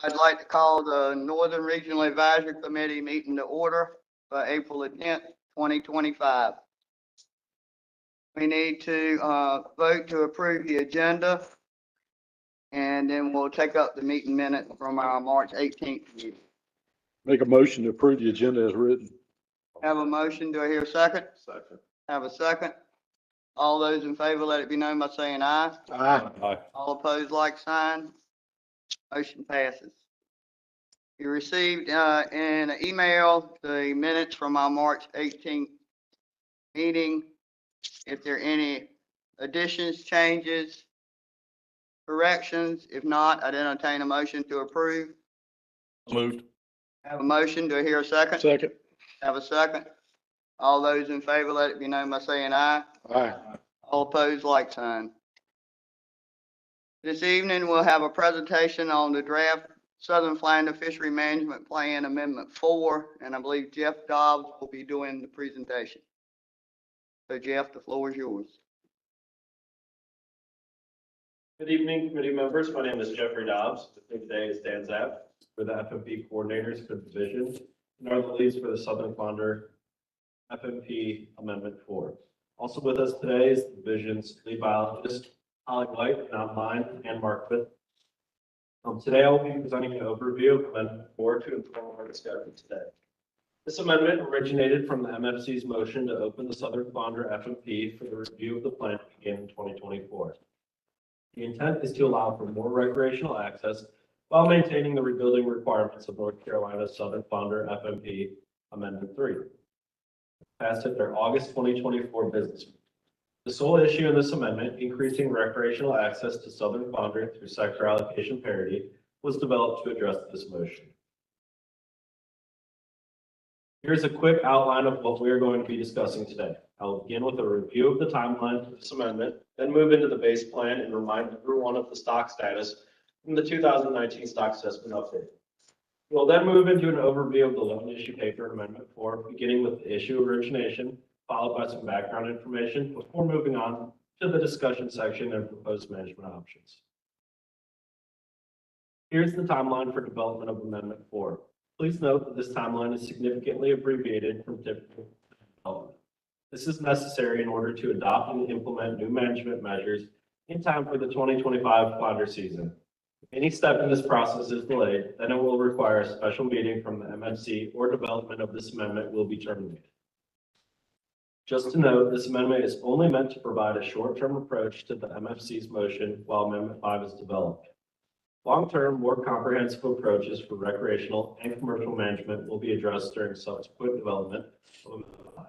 I'd like to call the Northern Regional Advisory Committee meeting to order for April the 10th, 2025. We need to vote to approve the agenda, and then we'll take up the meeting minutes from our March 18th meeting. Make a motion to approve the agenda as written. Have a motion. Do I hear a second? Second. Have a second. All those in favor, let it be known by saying aye. Aye. All opposed, like sign. Motion passes. You received in an email the minutes from our March 18th meeting. If there are any additions, changes, corrections, if not, I'd entertain a motion to approve. Moved. Have a motion. Do I hear a second? Second. Have a second. All those in favor, let it be known by saying aye. Aye. All opposed, like sign. This evening, we'll have a presentation on the draft Southern Flounder Fishery Management Plan Amendment 4, and I believe Jeff Dobbs will be doing the presentation. So Jeff, the floor is yours. Good evening, committee members. My name is Jeffrey Dobbs. With me today is Dan Zapp. We're the FMP coordinators for the division and are the leads for the Southern Flounder FMP Amendment 4. Also with us today is the division's lead biologist, Holly White, not mine, and Mark Fitz. Today I will be presenting an overview of Amendment 4 to inform our discussion today. This amendment originated from the MFC's motion to open the Southern Flounder FMP for the review of the plan to begin in 2024. The intent is to allow for more recreational access while maintaining the rebuilding requirements of North Carolina's Southern Flounder FMP Amendment 3. Passed at their August 2024 business meeting. The sole issue in this amendment, increasing recreational access to Southern Flounder through sector allocation parity, was developed to address this motion. Here's a quick outline of what we are going to be discussing today. I will begin with a review of the timeline for this amendment, then move into the base plan and remind everyone of the stock status from the 2019 stock assessment update. We'll then move into an overview of the loan issue paper Amendment 4, beginning with the issue origination, followed by some background information before moving on to the discussion section and proposed management options. Here's the timeline for development of Amendment 4. Please note that this timeline is significantly abbreviated from typical development. This is necessary in order to adopt and implement new management measures in time for the 2025 flounder season. If any step in this process is delayed, then it will require a special meeting from the MFC or development of this amendment will be terminated. Just to note, this amendment is only meant to provide a short-term approach to the MFC's motion while Amendment 5 is developed. Long-term, more comprehensive approaches for recreational and commercial management will be addressed during subsequent development of Amendment 5.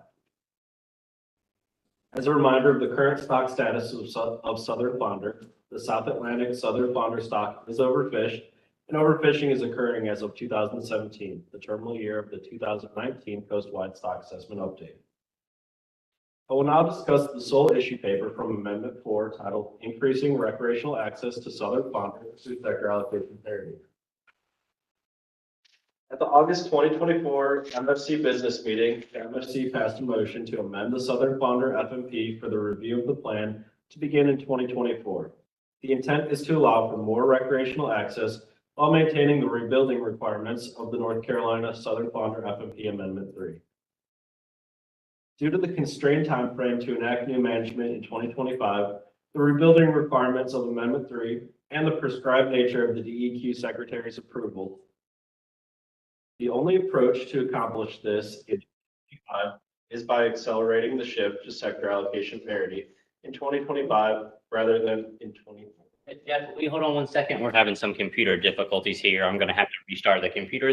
As a reminder of the current stock status of Southern Flounder, the South Atlantic Southern Flounder stock is overfished, and overfishing is occurring as of 2017, the terminal year of the 2019 coastwide stock assessment update. I will now discuss the sole issue paper from Amendment 4 titled Increasing Recreational Access to Southern Flounder through Sector Allocation Parity. At the August 2024 MFC business meeting, the MFC passed a motion to amend the Southern Flounder FMP for the review of the plan to begin in 2024. The intent is to allow for more recreational access while maintaining the rebuilding requirements of the North Carolina Southern Flounder FMP Amendment 3. Due to the constrained time frame to enact new management in 2025, the rebuilding requirements of Amendment 3, and the prescribed nature of the DEQ Secretary's approval, the only approach to accomplish this in 2025 is by accelerating the shift to sector allocation parity in 2025 rather than in 2024. Jeff, will you hold on 1 second? We're having some computer difficulties here. I'm going to have to restart the computer.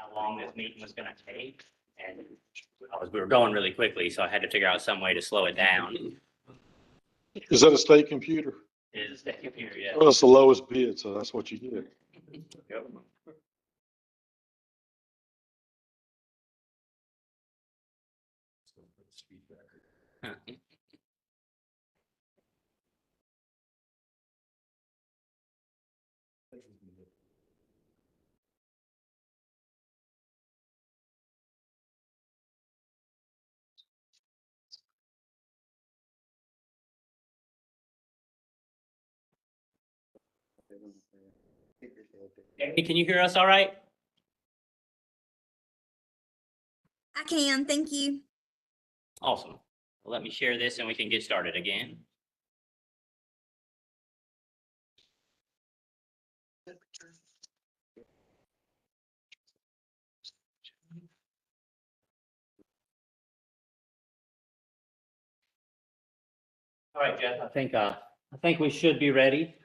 how long this meeting was gonna take. And we were going really quickly, so I had to figure out some way to slow it down. Is that a state computer? Is the computer, yeah. Well, it's the lowest bid, so that's what you get. Yep. Amy, can you hear us all right? I can, thank you. Awesome. Well, let me share this and we can get started again. All right, Jeff, I think we should be ready.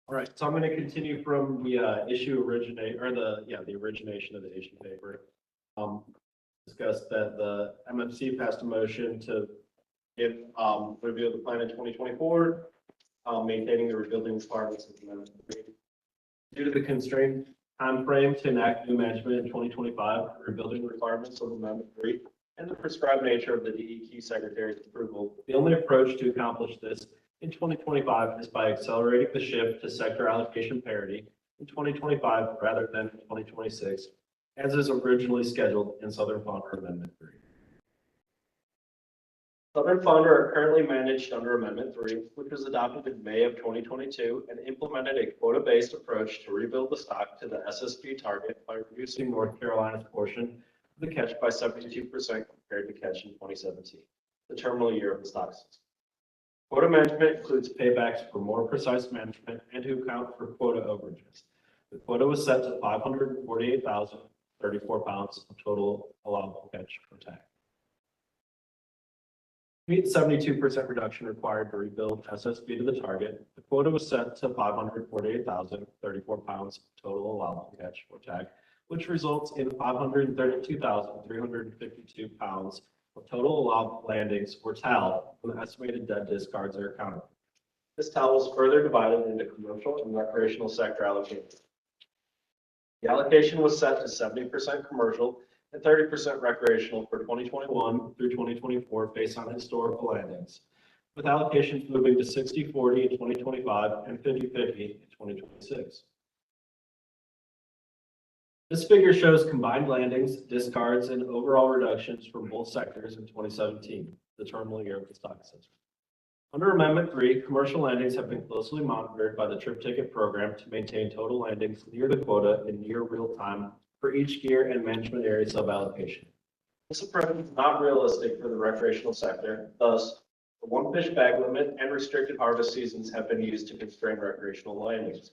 All right, so I'm going to continue from the issue the origination of the issue paper. Discussed that the MFC passed a motion to review the plan in 2024, maintaining the rebuilding requirements of Amendment 3. Due to the constrained timeframe to enact new management in 2025, rebuilding requirements of Amendment 3, and the prescribed nature of the DEQ Secretary's approval, the only approach to accomplish this in 2025 is by accelerating the shift to sector allocation parity in 2025 rather than in 2026, as is originally scheduled in Southern Fonder Amendment 3. Southern Fonder are currently managed under Amendment 3, which was adopted in May of 2022 and implemented a quota-based approach to rebuild the stock to the SSP target by reducing North Carolina's portion of the catch by 72% compared to catch in 2017, the terminal year of the stock system. Quota management includes paybacks for more precise management and to account for quota overages. The quota was set to 548,034 pounds of total allowable catch per tag. To meet the 72% reduction required to rebuild SSB to the target, the quota was set to 548,034 pounds of total allowable catch per tag, which results in 532,352 pounds of total allowable landings or TAL when the estimated dead discards are accounted. This TAL was further divided into commercial and recreational sector allocations. The allocation was set to 70% commercial and 30% recreational for 2021 through 2024 based on historical landings, with allocations moving to 60-40 in 2025 and 50-50 in 2026. This figure shows combined landings, discards, and overall reductions from both sectors in 2017, the terminal year of the stock system. Under Amendment 3, commercial landings have been closely monitored by the Trip Ticket Program to maintain total landings near the quota in near real time for each gear and management area suballocation. This approach is not realistic for the recreational sector. Thus, the one fish bag limit and restricted harvest seasons have been used to constrain recreational landings.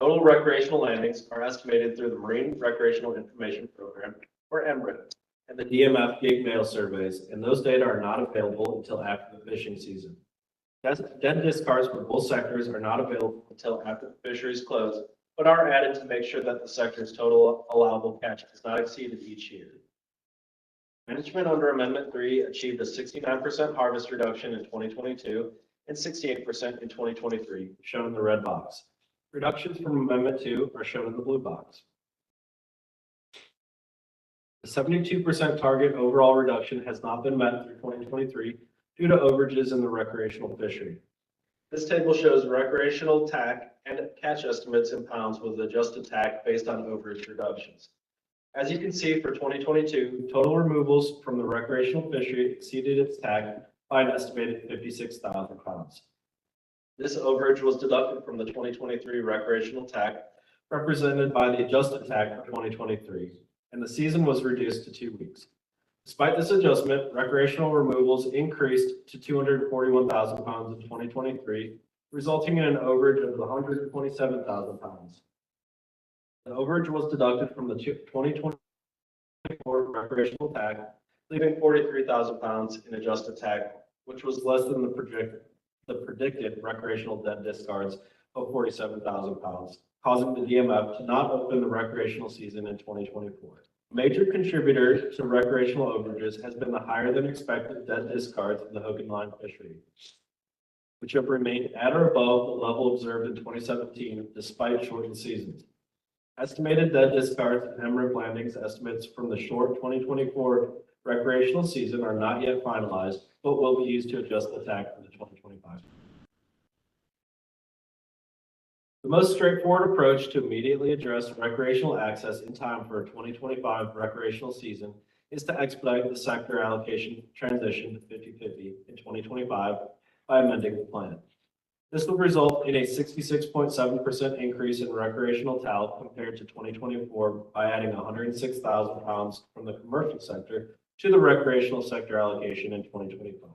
Total recreational landings are estimated through the Marine Recreational Information Program, or MRIP, and the DMF gig mail surveys, and those data are not available until after the fishing season. Dead discards for both sectors are not available until after the fisheries close, but are added to make sure that the sector's total allowable catch is not exceeded each year. Management under Amendment 3 achieved a 69% harvest reduction in 2022 and 68% in 2023, shown in the red box. Reductions from Amendment 2 are shown in the blue box. The 72% target overall reduction has not been met through 2023 due to overages in the recreational fishery. This table shows recreational TAC and catch estimates in pounds with adjusted TAC based on overage reductions. As you can see, for 2022, total removals from the recreational fishery exceeded its TAC by an estimated 56,000 pounds. This overage was deducted from the 2023 recreational TAC, represented by the adjusted TAC for 2023, and the season was reduced to 2 weeks. Despite this adjustment, recreational removals increased to 241,000 pounds in 2023, resulting in an overage of 127,000 pounds. The overage was deducted from the 2024 recreational TAC, leaving 43,000 pounds in adjusted TAC, which was less than the predicted recreational dead discards of 47,000 pounds. causing the DMF to not open the recreational season in 2024. A major contributor to recreational overages has been the higher than expected dead discards in the hook and line fishery, which have remained at or above the level observed in 2017 despite shortened seasons. Estimated dead discards and hemorrhage landings estimates from the short 2024 recreational season are not yet finalized, but will be used to adjust the TAC for the 2025. The most straightforward approach to immediately address recreational access in time for a 2025 recreational season is to expedite the sector allocation transition to 50/50 in 2025 by amending the plan. This would result in a 66.7% increase in recreational TAL compared to 2024 by adding 106,000 pounds from the commercial sector to the recreational sector allocation in 2025.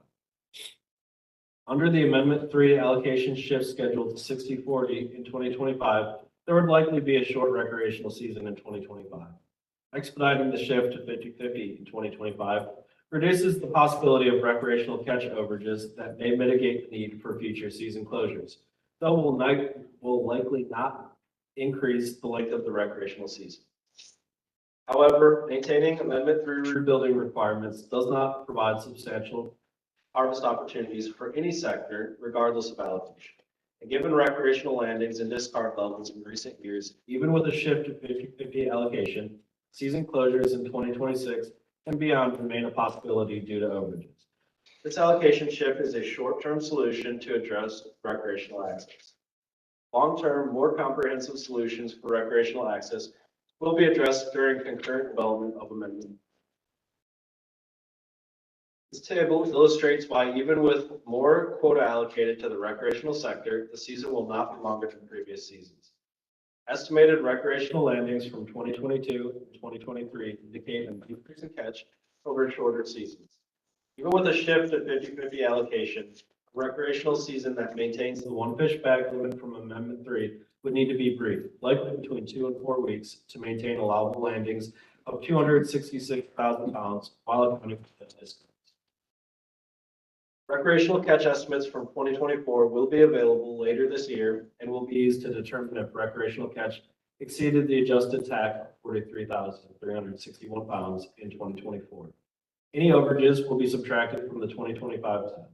Under the Amendment 3 allocation shift scheduled to 60/40 in 2025, there would likely be a short recreational season in 2025. Expediting the shift to 50/50 in 2025 reduces the possibility of recreational catch overages that may mitigate the need for future season closures, though will likely not increase the length of the recreational season. However, maintaining Amendment 3 rebuilding requirements does not provide substantial harvest opportunities for any sector, regardless of allocation. And given recreational landings and discard levels in recent years, even with a shift to 50/50 allocation, season closures in 2026 and beyond remain a possibility due to overages. This allocation shift is a short-term solution to address recreational access. Long-term, more comprehensive solutions for recreational access will be addressed during concurrent development of amendment. This table illustrates why even with more quota allocated to the recreational sector, the season will not be longer than previous seasons. Estimated recreational landings from 2022 and 2023 indicate an increase in catch over shorter seasons. Even with a shift to 50/50 allocation, a recreational season that maintains the one fish bag limit from Amendment 3 would need to be brief, likely between 2 and 4 weeks, to maintain allowable landings of 266,000 pounds while accounting for the discards. Recreational catch estimates from 2024 will be available later this year and will be used to determine if recreational catch exceeded the adjusted TAC of 43,361 pounds in 2024. Any overages will be subtracted from the 2025 TAC.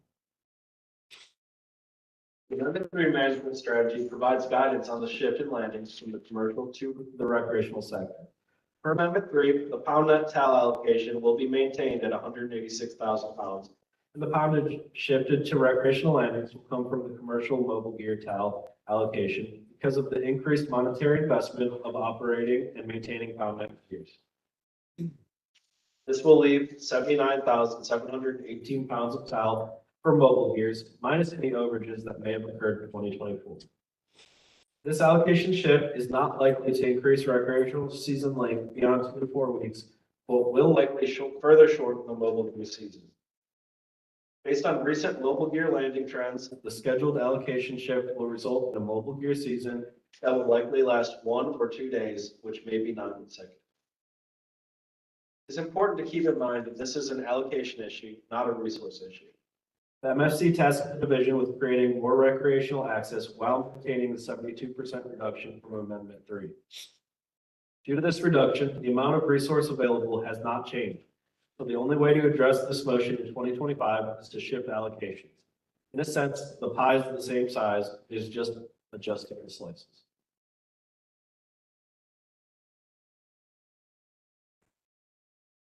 The Amendment 3 management strategy provides guidance on the shift in landings from the commercial to the recreational sector. For Amendment 3, the pound net TAL allocation will be maintained at 186,000 pounds, and the poundage shifted to recreational landings will come from the commercial mobile gear TAL allocation because of the increased monetary investment of operating and maintaining pound net gears. This will leave 79,718 pounds of TAL for mobile gears, minus any overages that may have occurred in 2024. This allocation shift is not likely to increase recreational season length beyond 2 to 4 weeks, but will likely further shorten the mobile gear season. Based on recent mobile gear landing trends, the scheduled allocation shift will result in a mobile gear season that will likely last 1 or 2 days, which may be non-consecutive. It's important to keep in mind that this is an allocation issue, not a resource issue. The MFC tasked the division with creating more recreational access while maintaining the 72% reduction from Amendment 3. Due to this reduction, the amount of resource available has not changed. So the only way to address this motion in 2025 is to shift allocations. In a sense, the pie is the same size, it is just adjusting the slices.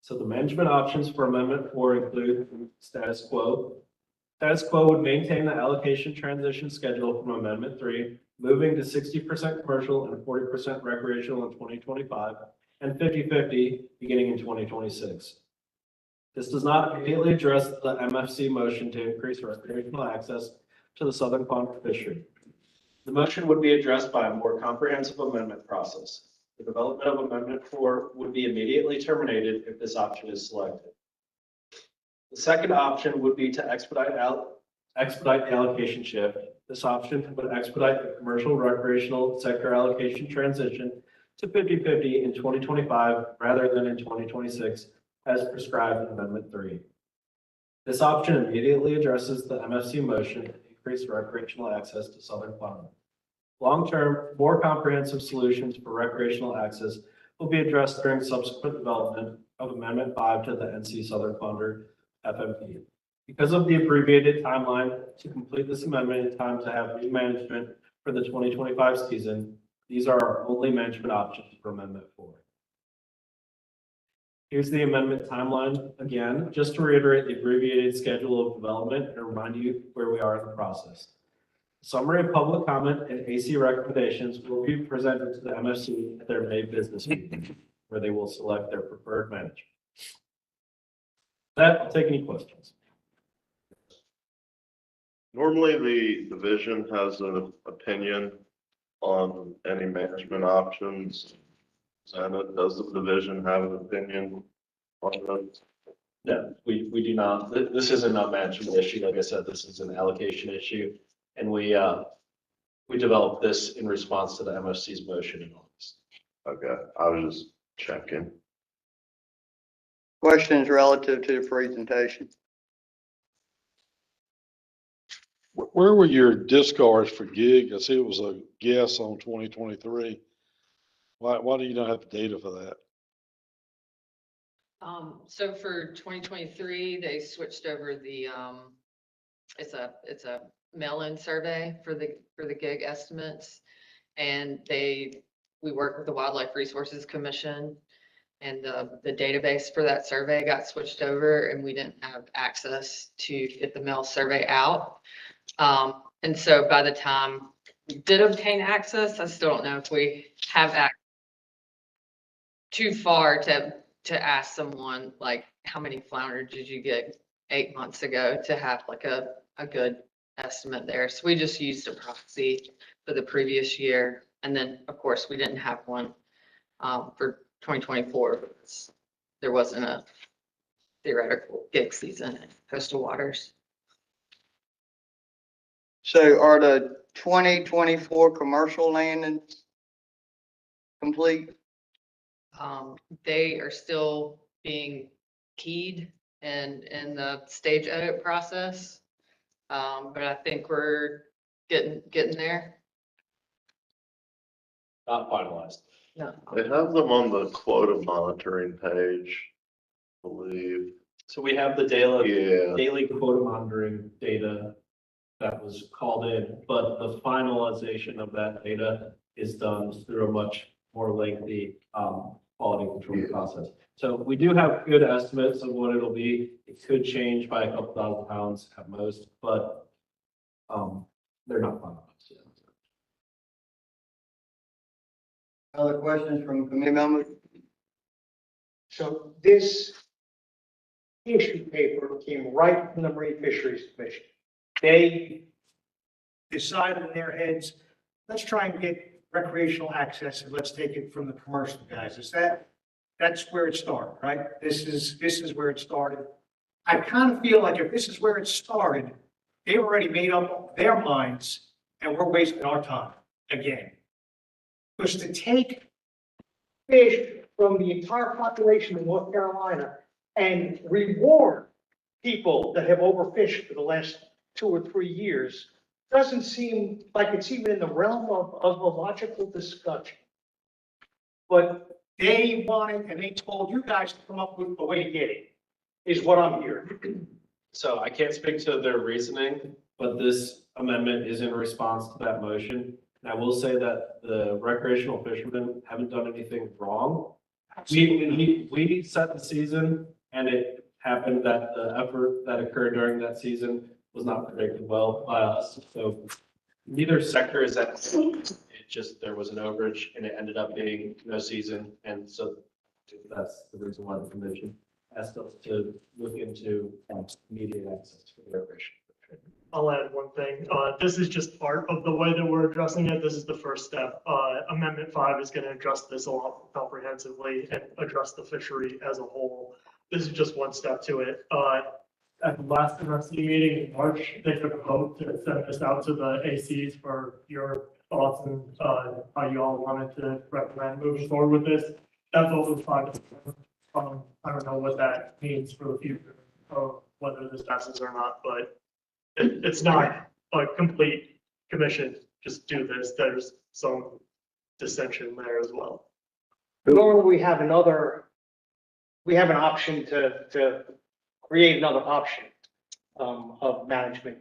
So the management options for Amendment 4 include status quo. Status quo would maintain the allocation transition schedule from Amendment 3, moving to 60% commercial and 40% recreational in 2025 and 50/50 beginning in 2026. This does not immediately address the MFC motion to increase recreational access to the southern flounder fishery. The motion would be addressed by a more comprehensive amendment process. The development of Amendment 4 would be immediately terminated if this option is selected. The second option would be to expedite the allocation shift. This option would expedite the commercial recreational sector allocation transition to 50/50 in 2025 rather than in 2026 as prescribed in Amendment 3. This option immediately addresses the MFC motion to increase recreational access to southern flounder. Long-term, more comprehensive solutions for recreational access will be addressed during subsequent development of Amendment 5 to the NC Southern Plunder FMP. Because of the abbreviated timeline to complete this amendment in time to have new management for the 2025 season, these are our only management options for Amendment 4. Here's the amendment timeline again, just to reiterate the abbreviated schedule of development and remind you where we are in the process. Summary of public comment and AC recommendations will be presented to the MFC at their May business meeting, where they will select their preferred manager. With that, I'll take any questions. Normally, the division has an opinion on any management options. Senate, does the division have an opinion on those? No, we do not. This isn't a management issue. Like I said, this is an allocation issue. And we developed this in response to the MFC's motion in August. Okay, I was just checking. Questions relative to the presentation? Where were your discards for gig? I see it was a guess on 2023. Why do you not have data for that? So for 2023, they switched over the, it's a mail-in survey for the gig estimates. And we work with the Wildlife Resources Commission, and the database for that survey got switched over, and we didn't have access to get the mail survey out. And so by the time we did obtain access, I still don't know if we have access too far to ask someone like, how many flounder did you get 8 months ago, to have like a good estimate there. So we just used a proxy for the previous year. And then of course we didn't have one for 2024 because there wasn't a theoretical gig season in coastal waters. So are the 2024 commercial landings complete? They are still being keyed and in the stage edit process. But I think we're getting there. Not finalized. No. They have them on the quota monitoring page, I believe. So we have the daily Yeah, quota monitoring data that was called in, but the finalization of that data is done through a much more lengthy quality control Yeah. process. So we do have good estimates of what it'll be. It could change by a couple thousand pounds at most, but they're not finalized yet. Other questions from committee members? So this issue paper came right from the Marine Fisheries Commission. They decided in their heads, let's try and get recreational access and let's take it from the commercial guys. That's where it started, right? This is where it started. I kind of feel like if this is where it started, they already made up their minds and we're wasting our time again. Because to take fish from the entire population of North Carolina and reward people that have overfished for the last 2 or 3 years doesn't seem like it's even in the realm of a logical discussion. But they wanted, and they told you guys to come up with a way to get it, is what I'm hearing. So I can't speak to their reasoning, but this amendment is in response to that motion. And I will say that the recreational fishermen haven't done anything wrong. We set the season, and it happened that the effort that occurred during that season was not predicted well by us. So neither sector is at fault. It just, there was an overage and it ended up being no season. And so that's the reason why the commission asked us to look into immediate access for the recreation. I'll add one thing. This is just part of the way that we're addressing it. This is the first step. Amendment 5 is going to address this a lot more comprehensively and address the fishery as a whole. This is just one step to it. At the last MFC meeting in March, they took a vote to send this out to the ACs for your thoughts and how you all wanted to recommend moving forward with this. That vote was 5-0. I don't know what that means for the future, or whether this passes or not, but it's not a complete commission just do this, there's some dissension there as well. Normally, we have an option to create another option of management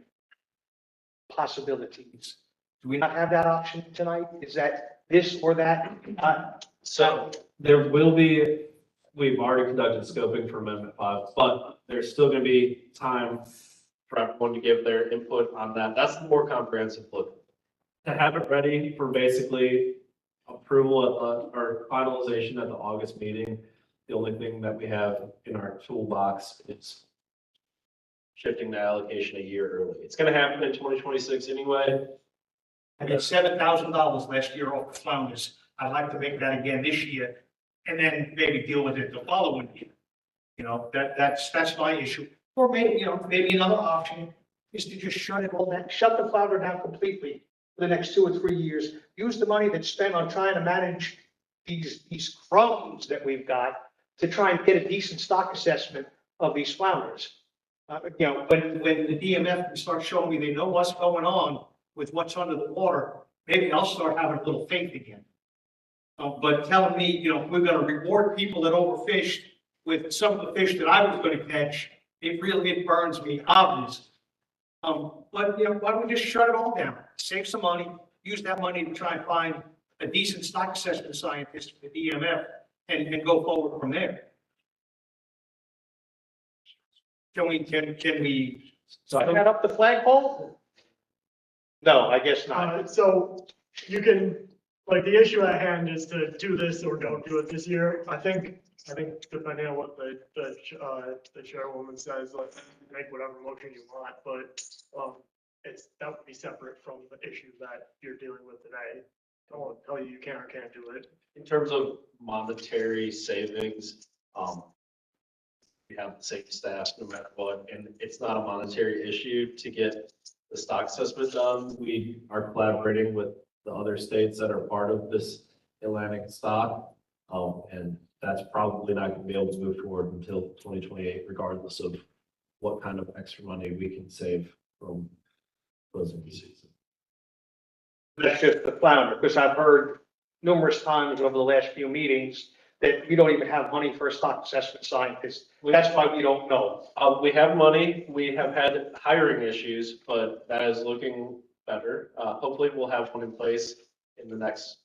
possibilities. Do we not have that option tonight? Is that this or that? So there will be, we've already conducted scoping for Amendment 5, but there's still going to be time for everyone to give their input on that. That's the more comprehensive look. To have it ready for basically approval at or finalization at the August meeting, the only thing that we have in our toolbox is shifting the allocation a year early. It's going to happen in 2026 anyway. I got $7,000 last year off the flounders. I'd like to make that again this year and then maybe deal with it the following year. You know, that's my issue. Or maybe, maybe another option is to just shut it all down, shut the flounder down completely for the next 2 or 3 years. Use the money that's spent on trying to manage these crumbs that we've got to try and get a decent stock assessment of these flounders. When the DMF can start showing me they know what's going on with what's under the water, maybe I'll start having a little faith again. But telling me, we're gonna reward people that overfished with some of the fish that I was gonna catch, it burns me, obvious. But why don't we just shut it all down, save some money, use that money to try and find a decent stock assessment scientist for the DMF and go forward from there. Can we set that up the flagpole? No, I guess not. So you can, like, the issue at hand is to do this or don't do it this year. I think depending on what the chairwoman says, like, make whatever motion you want, but, that would be separate from the issue that you're dealing with today. I won't tell you can or can't do it. In terms of monetary savings, we have the same staff no matter what, and it's not a monetary issue to get the stock assessment done. We are collaborating with the other states that are part of this Atlantic stock. And that's probably not going to be able to move forward until 2028, regardless of what kind of extra money we can save from closing the season. That's just the flounder, because I've heard numerous times over the last few meetings that we don't even have money for a stock assessment scientist. That's why we don't know. We have money. We have had hiring issues, but that is looking better. Hopefully we'll have one in place in the next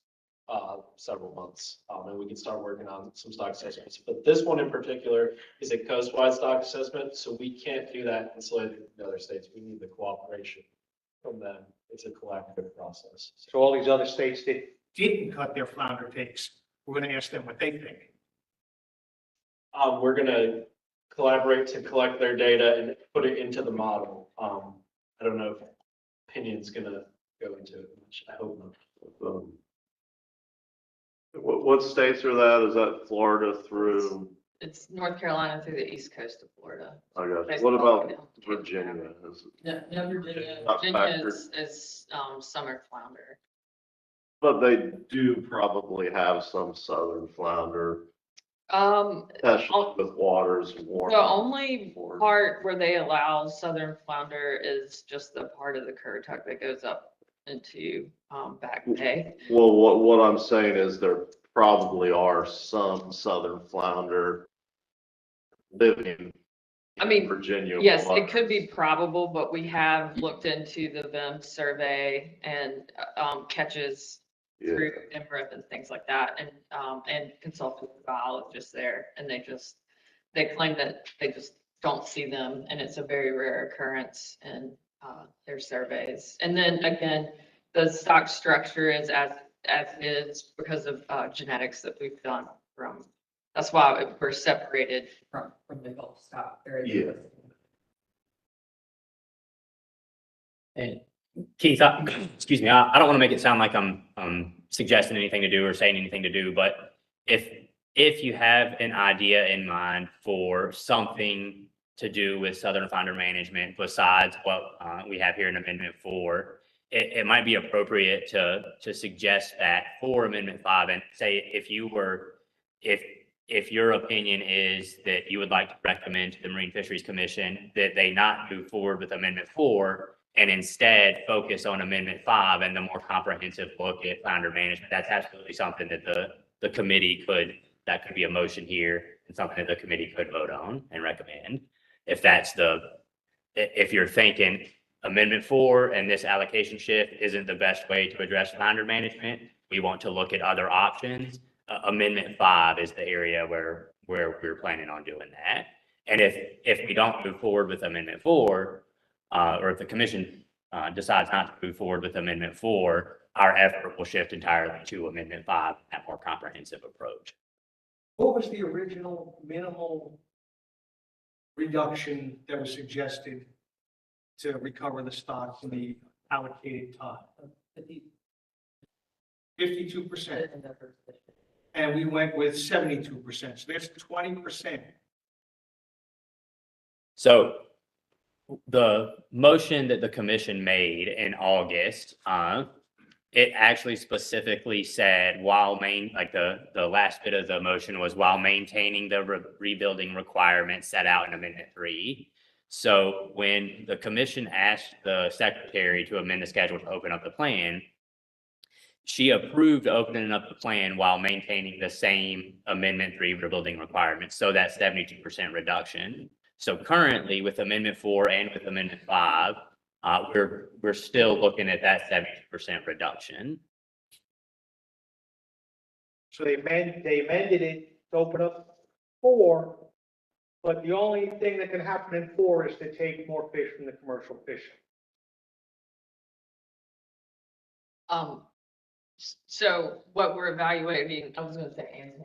several months. And we can start working on some stock assessments. But this one in particular is a coast-wide stock assessment, so we can't do that insulated from the other states. We need the cooperation from them. It's a collaborative process. So all these other states that didn't cut their flounder takes, we're going to ask them what they think. We're going to collaborate to collect their data and put it into the model. I don't know if opinion's going to go into it much. I hope not. What states are that? Is that Florida through? It's North Carolina through the east coast of Florida. I got you. What about Virginia? No, Virginia. Not Virginia factored. is summer flounder. But they do probably have some southern flounder, especially with waters warm. The only part where they allow southern flounder is just the part of the Currituck that goes up into Back Bay. Well, what I'm saying is there probably are some southern flounder living in Virginia. Yes, it could be probable, but we have looked into the VIM survey and catches through MRIP and things like that, and consulted with biologists there, and they claim that they just don't see them, and it's a very rare occurrence in their surveys. And then again, the stock structure is as is because of genetics that we've done from. That's why we're separated from the Gulf stock. Yeah. And Keith, excuse me, I don't want to make it sound like I'm suggesting anything to do or saying anything to do, but if you have an idea in mind for something to do with southern flounder management besides what we have here in Amendment 4, it might be appropriate to suggest that for Amendment 5 and say if your opinion is that you would like to recommend to the Marine Fisheries Commission that they not move forward with Amendment 4, and instead focus on Amendment 5 and the more comprehensive look at flounder management. That's absolutely something that the committee that could be a motion here and something that the committee could vote on and recommend. If you're thinking Amendment 4 and this allocation shift isn't the best way to address flounder management, we want to look at other options. Amendment 5 is the area where we're planning on doing that. And if we don't move forward with Amendment 4, or if the commission decides not to move forward with Amendment 4, our effort will shift entirely to Amendment 5, that more comprehensive approach. What was the original minimal reduction that was suggested to recover the stocks in the allocated time? 52%. And we went with 72%. So there's 20%. So the motion that the commission made in August, it actually specifically said the last bit of the motion was while maintaining the rebuilding requirements set out in Amendment 3. So when the commission asked the secretary to amend the schedule to open up the plan, she approved opening up the plan while maintaining the same Amendment 3 rebuilding requirements. So that 72% reduction. So currently with Amendment 4 and with Amendment 5, we're still looking at that 70% reduction. So they amended it to open up 4, but the only thing that can happen in 4 is to take more fish from the commercial fishing. So what we're evaluating, I was gonna say, Anthony,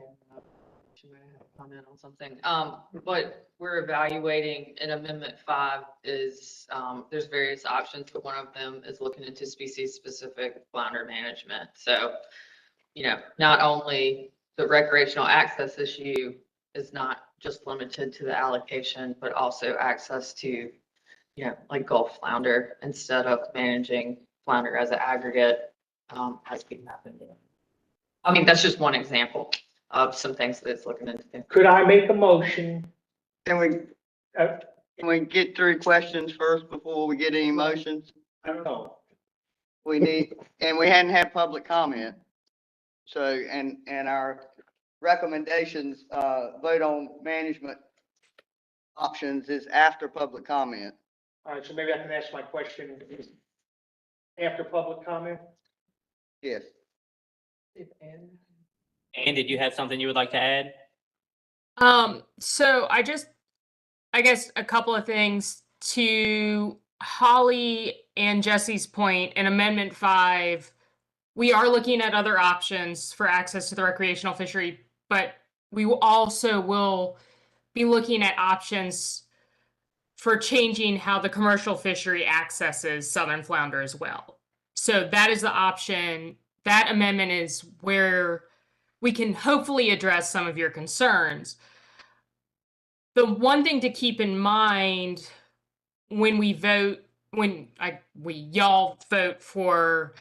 she might have a comment on something. What we're evaluating in Amendment 5 is, there's various options, but one of them is looking into species-specific flounder management. So, not only the recreational access issue is not just limited to the allocation, but also access to, like Gulf flounder, instead of managing flounder as an aggregate. Has been happening. I mean, that's just one example of some things that it's looking into. Could I make a motion? Can we get through questions first before we get any motions? I don't know. We need, and we hadn't had public comment. So, and our recommendations, vote on management options is after public comment. All right, so maybe I can ask my question after public comment? Yes. And did you have something you would like to add? So I guess a couple of things to Holly and Jesse's point. In Amendment 5, we are looking at other options for access to the recreational fishery, but we also will be looking at options for changing how the commercial fishery accesses southern flounder as well. So that is the option. That amendment is where we can hopefully address some of your concerns. The one thing to keep in mind when we vote, y'all vote for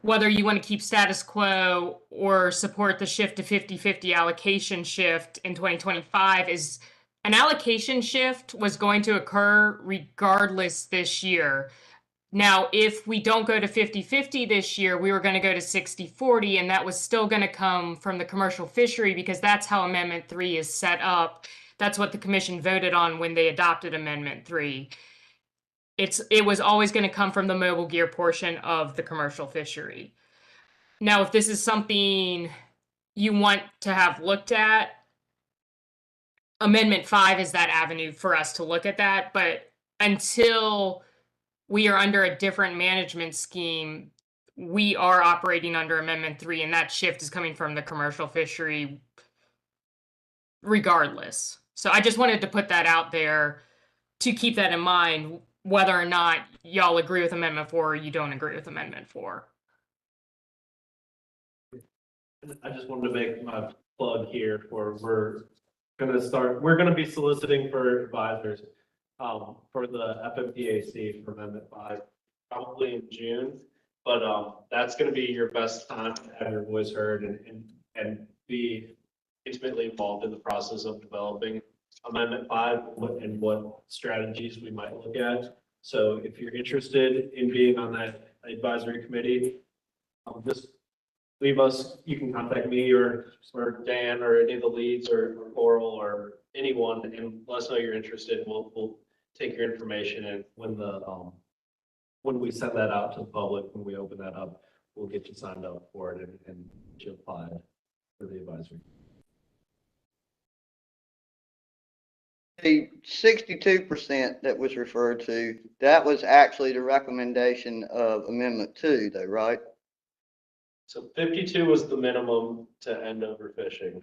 whether you want to keep status quo or support the shift to 50-50 allocation shift in 2025, is an allocation shift was going to occur regardless this year. Now, if we don't go to 50-50 this year, we were going to go to 60-40, and that was still going to come from the commercial fishery because that's how Amendment 3 is set up. That's what the commission voted on when they adopted Amendment 3. It was always going to come from the mobile gear portion of the commercial fishery. Now, if this is something you want to have looked at, Amendment 5 is that avenue for us to look at that. But until we are under a different management scheme, we are operating under Amendment 3, and that shift is coming from the commercial fishery regardless. So I just wanted to put that out there to keep that in mind, whether or not y'all agree with Amendment 4 or you don't agree with Amendment 4. I just wanted to make my plug here we're going to be soliciting for advisors for the FMPAC for Amendment 5, probably in June. But that's going to be your best time to have your voice heard and be intimately involved in the process of developing Amendment 5 and what strategies we might look at. So if you're interested in being on that advisory committee, just leave us, you can contact me or Dan or any of the leads or Laurel or anyone and let us know you're interested. We'll take your information, and when we send that out to the public, when we open that up, we'll get you signed up for it and get you applied for the advisory. The 62% that was referred to, that was actually the recommendation of Amendment 2 though, right? So 52 was the minimum to end overfishing.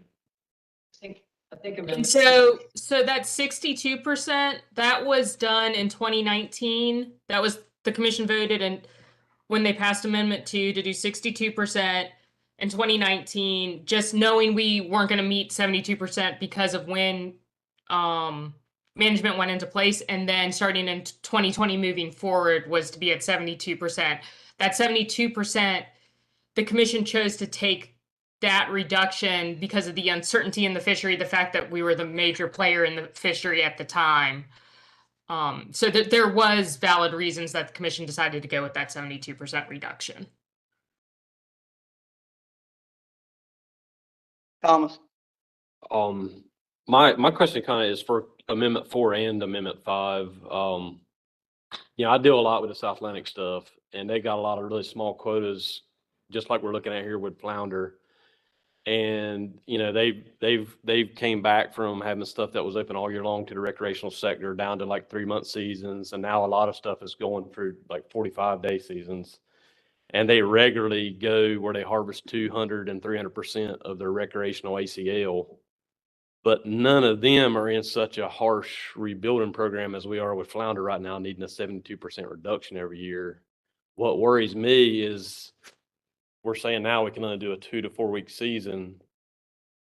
I think. And so that 62%, that was done in 2019. That was, the commission voted and when they passed Amendment 2 to do 62% in 2019, just knowing we weren't going to meet 72% because of when management went into place, and then starting in 2020 moving forward was to be at 72%. That 72%, the commission chose to take that reduction because of the uncertainty in the fishery, the fact that we were the major player in the fishery at the time. So that there was valid reasons that the commission decided to go with that 72% reduction. Thomas? My question kind of is for Amendment 4 and Amendment 5. I deal a lot with the South Atlantic stuff, and they got a lot of really small quotas, just like we're looking at here with flounder. And they've came back from having stuff that was open all year long to the recreational sector down to like 3-month seasons, and now a lot of stuff is going through like 45-day seasons. And they regularly go where they harvest 200 and 300% of their recreational ACL. But none of them are in such a harsh rebuilding program as we are with flounder right now, needing a 72% reduction every year. What worries me is we're saying now we can only do a 2 to 4 week season,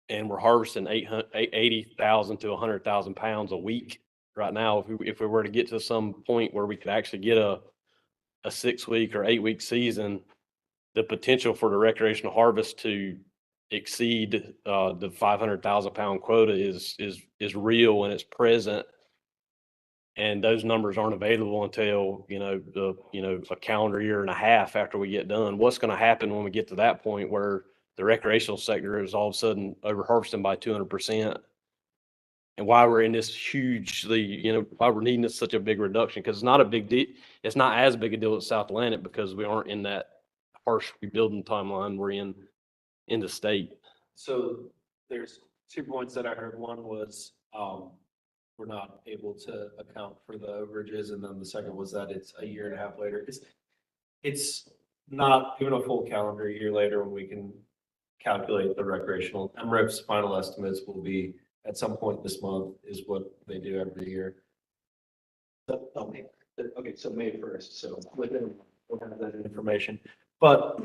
and we're harvesting 80,000 to 100,000 pounds a week right now. If we were to get to some point where we could actually get a 6 week or 8 week season, the potential for the recreational harvest to exceed the 500,000 pound quota is real, and it's present. And those numbers aren't available until, a calendar year and a half after we get done. What's going to happen when we get to that point where the recreational sector is all of a sudden over harvesting by 200%? And why we're in this hugely, why we're needing such a big reduction? Because it's not a big deal. It's not as big a deal as South Atlantic because we aren't in that harsh rebuilding timeline we're in the state. So there's 2 points that I heard. One was we're not able to account for the overages, and then the second was that it's a year and a half later. It's not even a full calendar year later when we can calculate the recreational. MREP's final estimates will be at some point this month, is what they do every year. Okay, so May 1st. So we'll have that information, but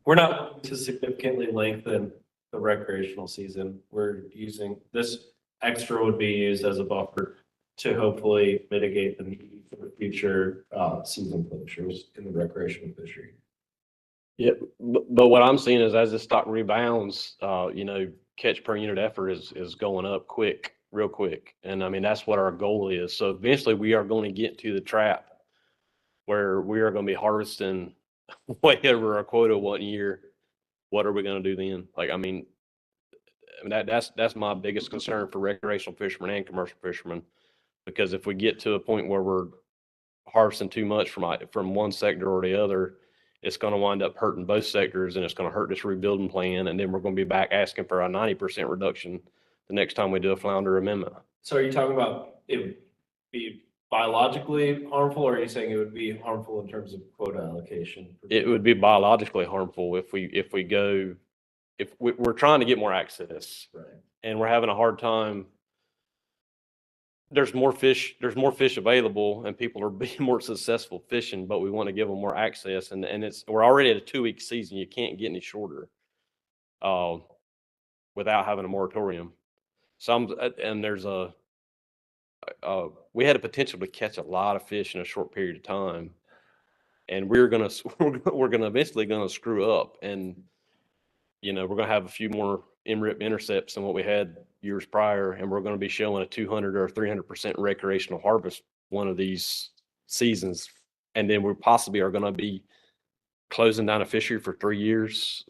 we're not going to significantly lengthen the recreational season. We're using this extra would be used as a buffer to hopefully mitigate the need for future season closures in the recreational fishery. Yeah, but what I'm seeing is as the stock rebounds, catch per unit effort is going up real quick. And I mean, that's what our goal is. So eventually we are going to get to the trap where we are going to be harvesting way over our quota 1 year. What are we going to do then? That's my biggest concern for recreational fishermen and commercial fishermen, because if we get to a point where we're harvesting too much from one sector or the other, it's going to wind up hurting both sectors, and it's going to hurt this rebuilding plan. And then we're going to be back asking for a 90% reduction the next time we do a flounder amendment. So are you talking about it would be biologically harmful, or are you saying it would be harmful in terms of quota allocation? It would be biologically harmful if we're trying to get more access, Right. and we're having a hard time. There's more fish available, and people are being more successful fishing, but we want to give them more access. And we're already at a 2 week season. You can't get any shorter without having a moratorium. We had a potential to catch a lot of fish in a short period of time, and we're gonna eventually gonna screw up, and we're gonna have a few more MRIP intercepts than what we had years prior, and we're going to be showing a 200 or 300% recreational harvest one of these seasons. And then we possibly are gonna be closing down a fishery for 3 years.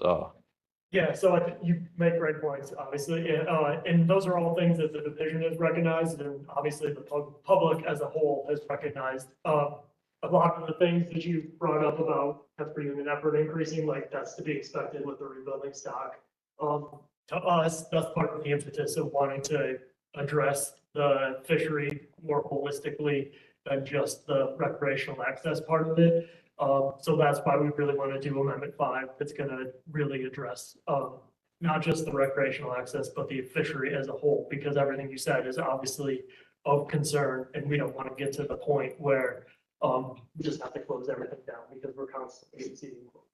Yeah, so I think you make great points, obviously, and those are all things that the division has recognized, and obviously the public as a whole has recognized. A lot of the things that you brought up about per unit effort increasing, like that's to be expected with the rebuilding stock. To us, that's part of the impetus of wanting to address the fishery more holistically than just the recreational access part of it. So that's why we really want to do Amendment 5. That's going to really address not just the recreational access, but the fishery as a whole, because everything you said is obviously of concern, and we don't want to get to the point where we just have to close everything down because we're constantly exceeding quotas.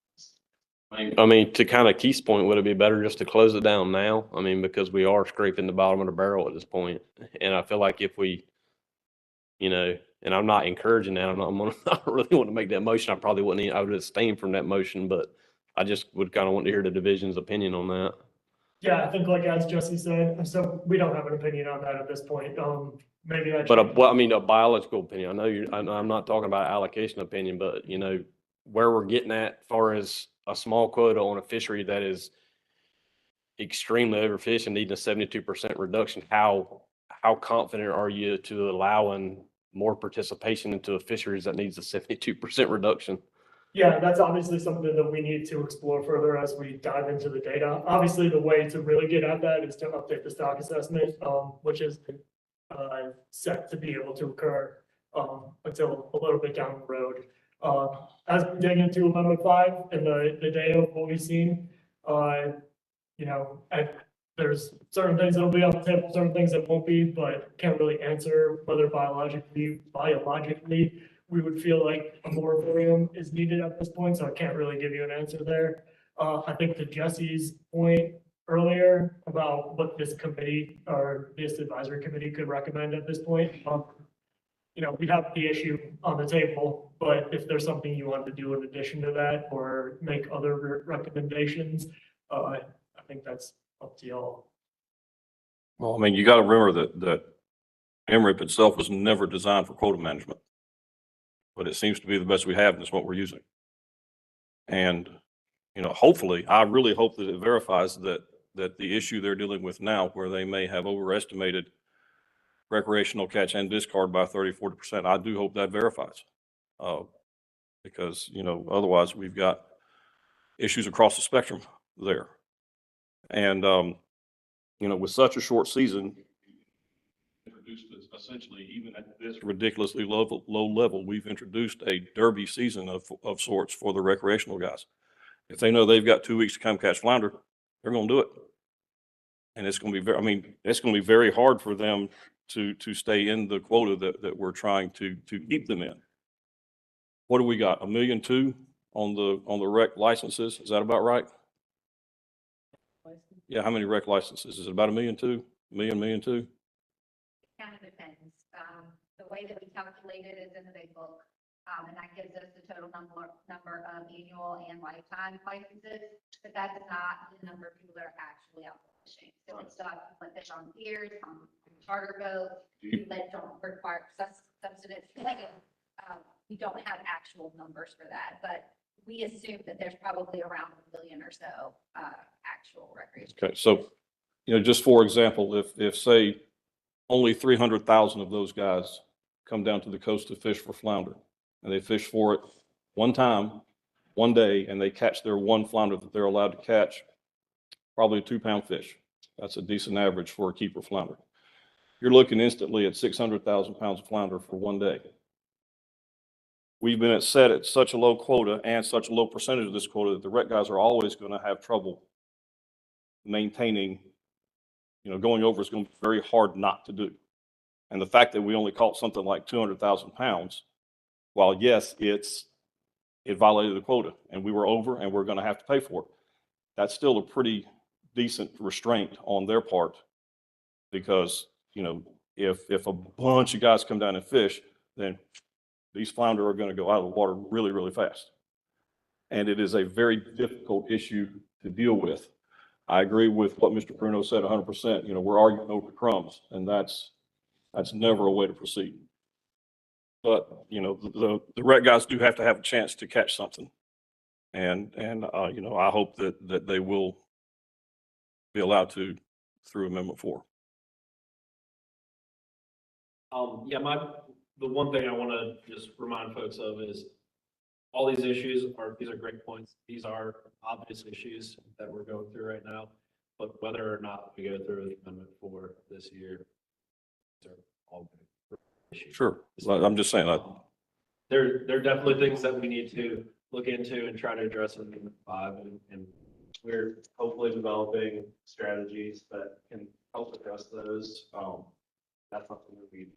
I mean, to kind of Keith's point, would it be better just to close it down now? I mean, because we are scraping the bottom of the barrel at this point. And I feel like if we, and I'm not encouraging that, I don't really want to make that motion. I probably wouldn't, I would abstain from that motion, but I just would kind of want to hear the division's opinion on that. Yeah, I think like as Jesse said, so we don't have an opinion on that at this point. Maybe I. But a biological opinion. I know I'm not talking about allocation opinion, but where we're getting at as far as a small quota on a fishery that is extremely overfished and needing a 72% reduction, how confident are you to allowing more participation into a fisheries that needs a 72% reduction? Yeah, that's obviously something that we need to explore further as we dive into the data. Obviously, the way to really get at that is to update the stock assessment, which is set to be able to occur until a little bit down the road. As we dig into Amendment 5 and the data of what we've seen, there's certain things that'll be on the table, certain things that won't be, but can't really answer whether biologically we would feel like a moratorium is needed at this point, so I can't really give you an answer there. I think to Jesse's point earlier about what this committee or this advisory committee could recommend at this point, we have the issue on the table, but if there's something you want to do in addition to that or make other recommendations, I think that's up to y'all. Well, I mean, you got to remember that MRIP itself was never designed for quota management, but it seems to be the best we have, and it's what we're using. And, hopefully, I really hope that it verifies that the issue they're dealing with now, where they may have overestimated recreational catch and discard by 30-40%, I do hope that verifies. Because, otherwise we've got issues across the spectrum there. And, with such a short season, introduced essentially, even at this ridiculously low level, we've introduced a derby season of sorts for the recreational guys. If they know they've got 2 weeks to come catch flounder, they're going to do it. And it's going to be it's going to be very hard for them to stay in the quota that we're trying to keep them in. What do we got? 1.2 million on the rec licenses? Is that about right? Yeah, how many rec licenses? Is it about 1.2 million, 1.2 million? Kind of depends. The way that we calculate it is in the big book, and that gives us the total number of annual and lifetime licenses, but that is not the number of people that are actually out fishing. So it's not people that fish on piers, on charter boats, people that don't require subsistence. We don't have actual numbers for that, but we assume that there's probably around 1 million or so actual recreation. Okay, so, just for example, if say only 300,000 of those guys come down to the coast to fish for flounder, and they fish for it one time, one day, and they catch their one flounder that they're allowed to catch, probably a 2-pound fish. That's a decent average for a keeper flounder. You're looking instantly at 600,000 pounds of flounder for one day. We've been set at such a low quota and such a low percentage of this quota that the rec guys are always going to have trouble maintaining, going over is going to be very hard not to do. And the fact that we only caught something like 200,000 pounds, while yes, it violated the quota and we were over and we're going to have to pay for it, that's still a pretty decent restraint on their part, because, if a bunch of guys come down and fish, then these flounder are going to go out of the water really, really fast. And it is a very difficult issue to deal with. I agree with what Mr. Bruno said 100%. We're arguing over crumbs, and that's never a way to proceed. But, you know, the rec guys do have to have a chance to catch something. And, you know, I hope that they will be allowed to through Amendment 4. Yeah, the one thing I want to just remind folks of is all these issues these are great points. These are obvious issues that we're going through right now. But whether or not we go through Amendment 4 this year, these are all good issues. Sure. I'm just saying that. There are definitely things that we need to look into and try to address in Amendment 5, and we're hopefully developing strategies that can help address those. That's something that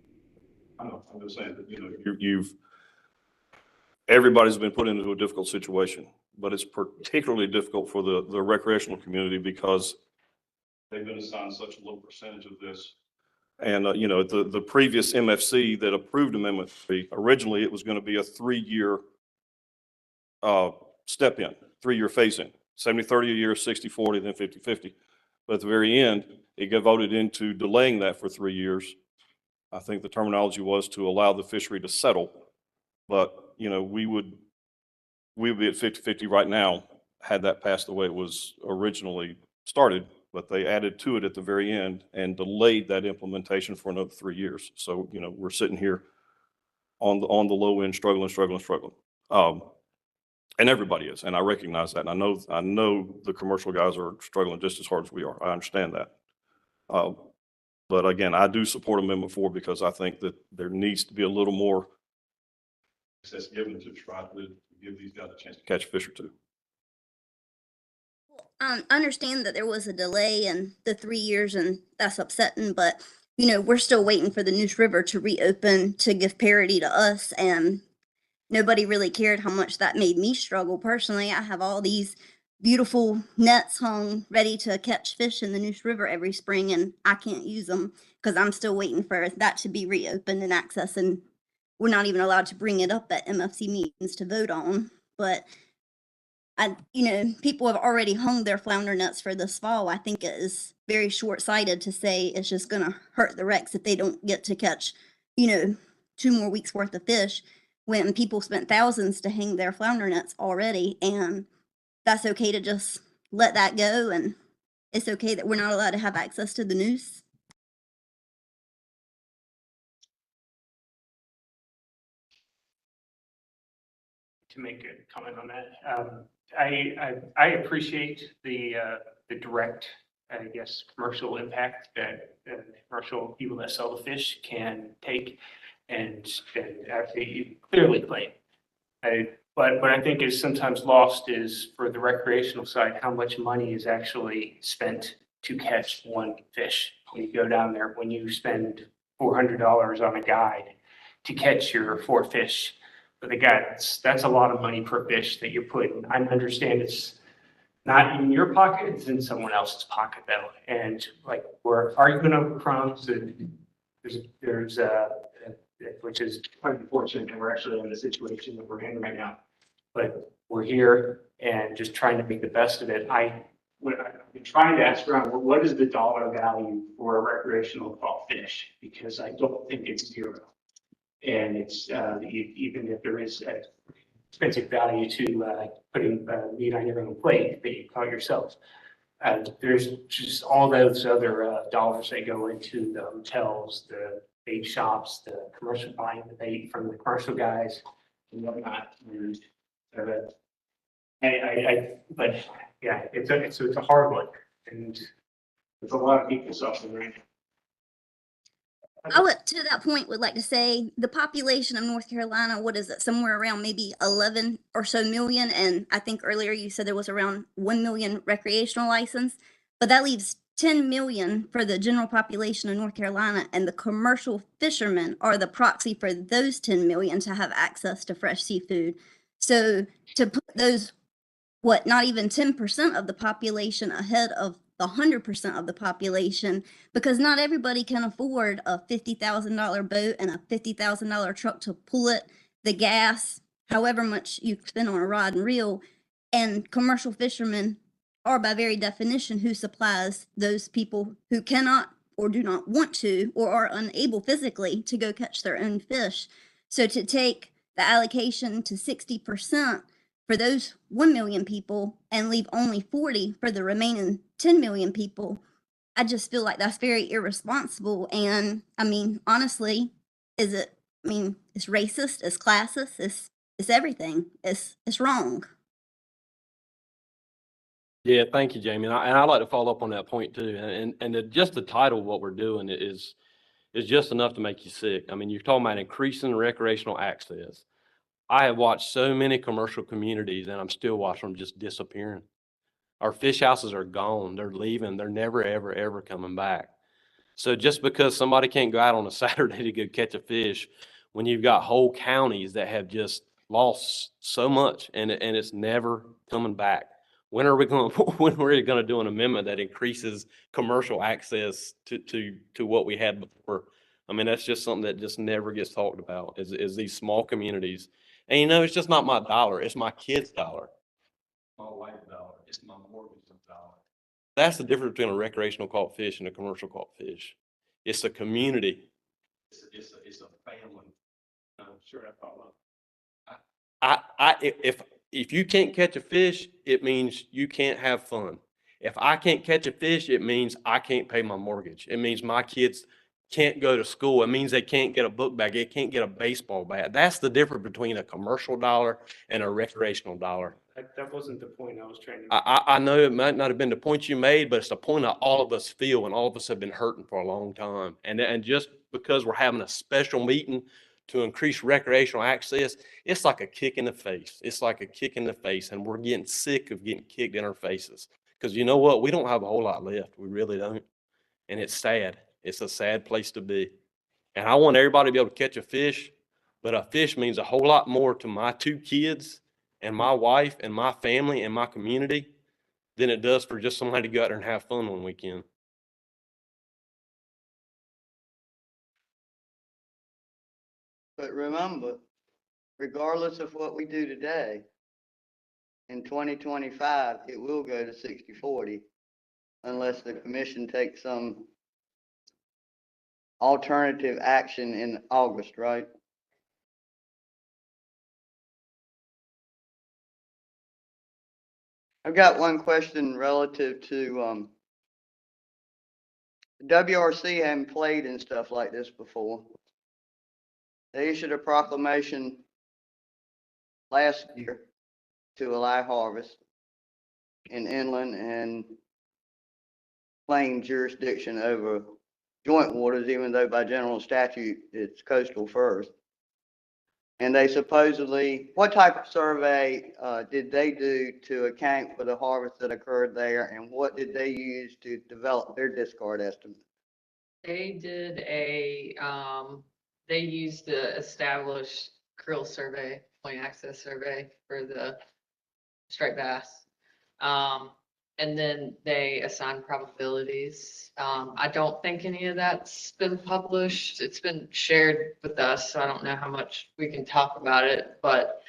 I'm just saying that, you know, everybody's been put into a difficult situation, but it's particularly difficult for the recreational community because they've been assigned such a low percentage of this. And, you know, the previous MFC that approved Amendment 3, originally it was going to be a 3-year step in, 3-year phase in, 70-30 a year, 60-40, then 50-50. But at the very end, it got voted into delaying that for 3 years. I think the terminology was to allow the fishery to settle. But, you know, we would be at 50-50 right now had that passed the way it was originally started, but they added to it at the very end and delayed that implementation for another 3 years. So, you know, we're sitting here on the low end, struggling. And everybody is, and I recognize that. And I know the commercial guys are struggling just as hard as we are. I understand that. But again, I do support Amendment 4 because I think that there needs to be a little more access given to try to give these guys a chance to catch a fish or two. I understand that there was a delay in the 3 years and that's upsetting, but you know, we're still waiting for the Neuse River to reopen to give parity to us, and nobody really cared how much that made me struggle personally. I have all these beautiful nets hung ready to catch fish in the Neuse River every spring, and I can't use them because I'm still waiting for that to be reopened and access, and we're not even allowed to bring it up at MFC meetings to vote on. But you know, people have already hung their flounder nets for this fall. I think it is very short-sighted to say it's just going to hurt the wrecks if they don't get to catch, you know, 2 more weeks worth of fish when people spent thousands to hang their flounder nets already. And that's okay to just let that go. And it's okay that we're not allowed to have access to the Neuse. To make a comment on that. I appreciate the direct, I guess, commercial impact that commercial people that sell the fish can take and actually clearly claim. But what I think is sometimes lost is for the recreational side, how much money is actually spent to catch one fish. When you go down there, when you spend $400 on a guide to catch your 4 fish, for the guy, that's a lot of money per fish that you put in. I understand it's not in your pocket, it's in someone else's pocket though. And like, we're arguing over crumbs, and there's which is quite unfortunate that we're actually in the situation that we're in right now. But we're here and just trying to make the best of it. I've been trying to ask around, what is the dollar value for a recreational caught fish? Because I don't think it's 0. And it's even if there is a expensive value to putting meat on your own plate that you caught yourself, there's just all those other dollars that go into the hotels, the bait shops, the commercial buying the bait from the commercial guys and whatnot. And but yeah, it's a hard one, and there's a lot of people suffering right now. I would, to that point, would like to say the population of North Carolina, what is it, somewhere around maybe 11 or so million. And I think earlier you said there was around 1 million recreational license, but that leaves 10 million for the general population of North Carolina. And the commercial fishermen are the proxy for those 10 million to have access to fresh seafood. So to put those, not even 10% of the population ahead of the 100% of the population, because not everybody can afford a $50,000 boat and a $50,000 truck to pull it, the gas, however much you spend on a rod and reel. And commercial fishermen are by very definition who supplies those people who cannot or do not want to or are unable physically to go catch their own fish. So to take the allocation to 60% for those 1 million people and leave only 40 for the remaining 10 million people, I just feel like that's very irresponsible. And I mean, honestly, it's racist, it's classist, it's everything. It's wrong. Yeah, thank you, Jamie. And I'd like to follow up on that point too. Just the title of what we're doing is just enough to make you sick. I mean, you're talking about increasing recreational access. I have watched so many commercial communities and I'm still watching them just disappearing. Our fish houses are gone. They're leaving. They're never, ever, ever coming back. So just because somebody can't go out on a Saturday to go catch a fish, when you've got whole counties that have just lost so much and it's never coming back. When are we going to do an amendment that increases commercial access to what we had before? I mean, that's just something that just never gets talked about is these small communities. And you know, it's just not my dollar. It's my kid's dollar. My wife's dollar. It's my mortgage's dollar. That's the difference between a recreational caught fish and a commercial caught fish. It's a community. It's a family. I'm sure I follow. If you can't catch a fish, it means you can't have fun. If I can't catch a fish, it means I can't pay my mortgage. It means my kids can't go to school. It means they can't get a book bag. They can't get a baseball bat. That's the difference between a commercial dollar and a recreational dollar. That wasn't the point I was trying to. I know it might not have been the point you made, but it's the point that all of us feel, and all of us have been hurting for a long time. And just because we're having a special meeting to increase recreational access, it's like a kick in the face. It's like a kick in the face, and we're getting sick of getting kicked in our faces. Because you know what? We don't have a whole lot left. We really don't. And it's sad. It's a sad place to be. And I want everybody to be able to catch a fish, but a fish means a whole lot more to my 2 kids and my wife and my family and my community than it does for just somebody to go out there and have fun one weekend. But remember, regardless of what we do today, in 2025, it will go to 60/40 unless the commission takes some alternative action in August, right? I've got one question relative to, WRC hadn't played and stuff like this before. They issued a proclamation last year to allow harvest in inland and plain jurisdiction over joint waters, even though by general statute it's coastal first. And they supposedly, what type of survey did they do to account for the harvest that occurred there, and what did they use to develop their discard estimate? They did they used the established krill survey, point access survey for the striped bass. And then they assigned probabilities. I don't think any of that's been published. It's been shared with us, so I don't know how much we can talk about it, but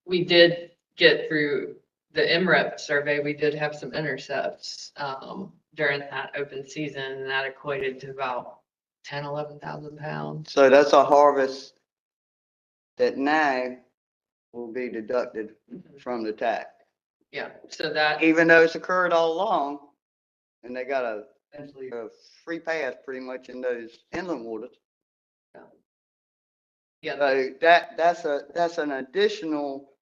we did get through the MREP survey. We did have some intercepts during that open season, and that equated to about 10, 11,000 pounds. So that's a harvest that now will be deducted from the tax. Yeah, so that. Even though it's occurred all along, and they got essentially a free pass pretty much in those inland waters. Yeah. So that's an additional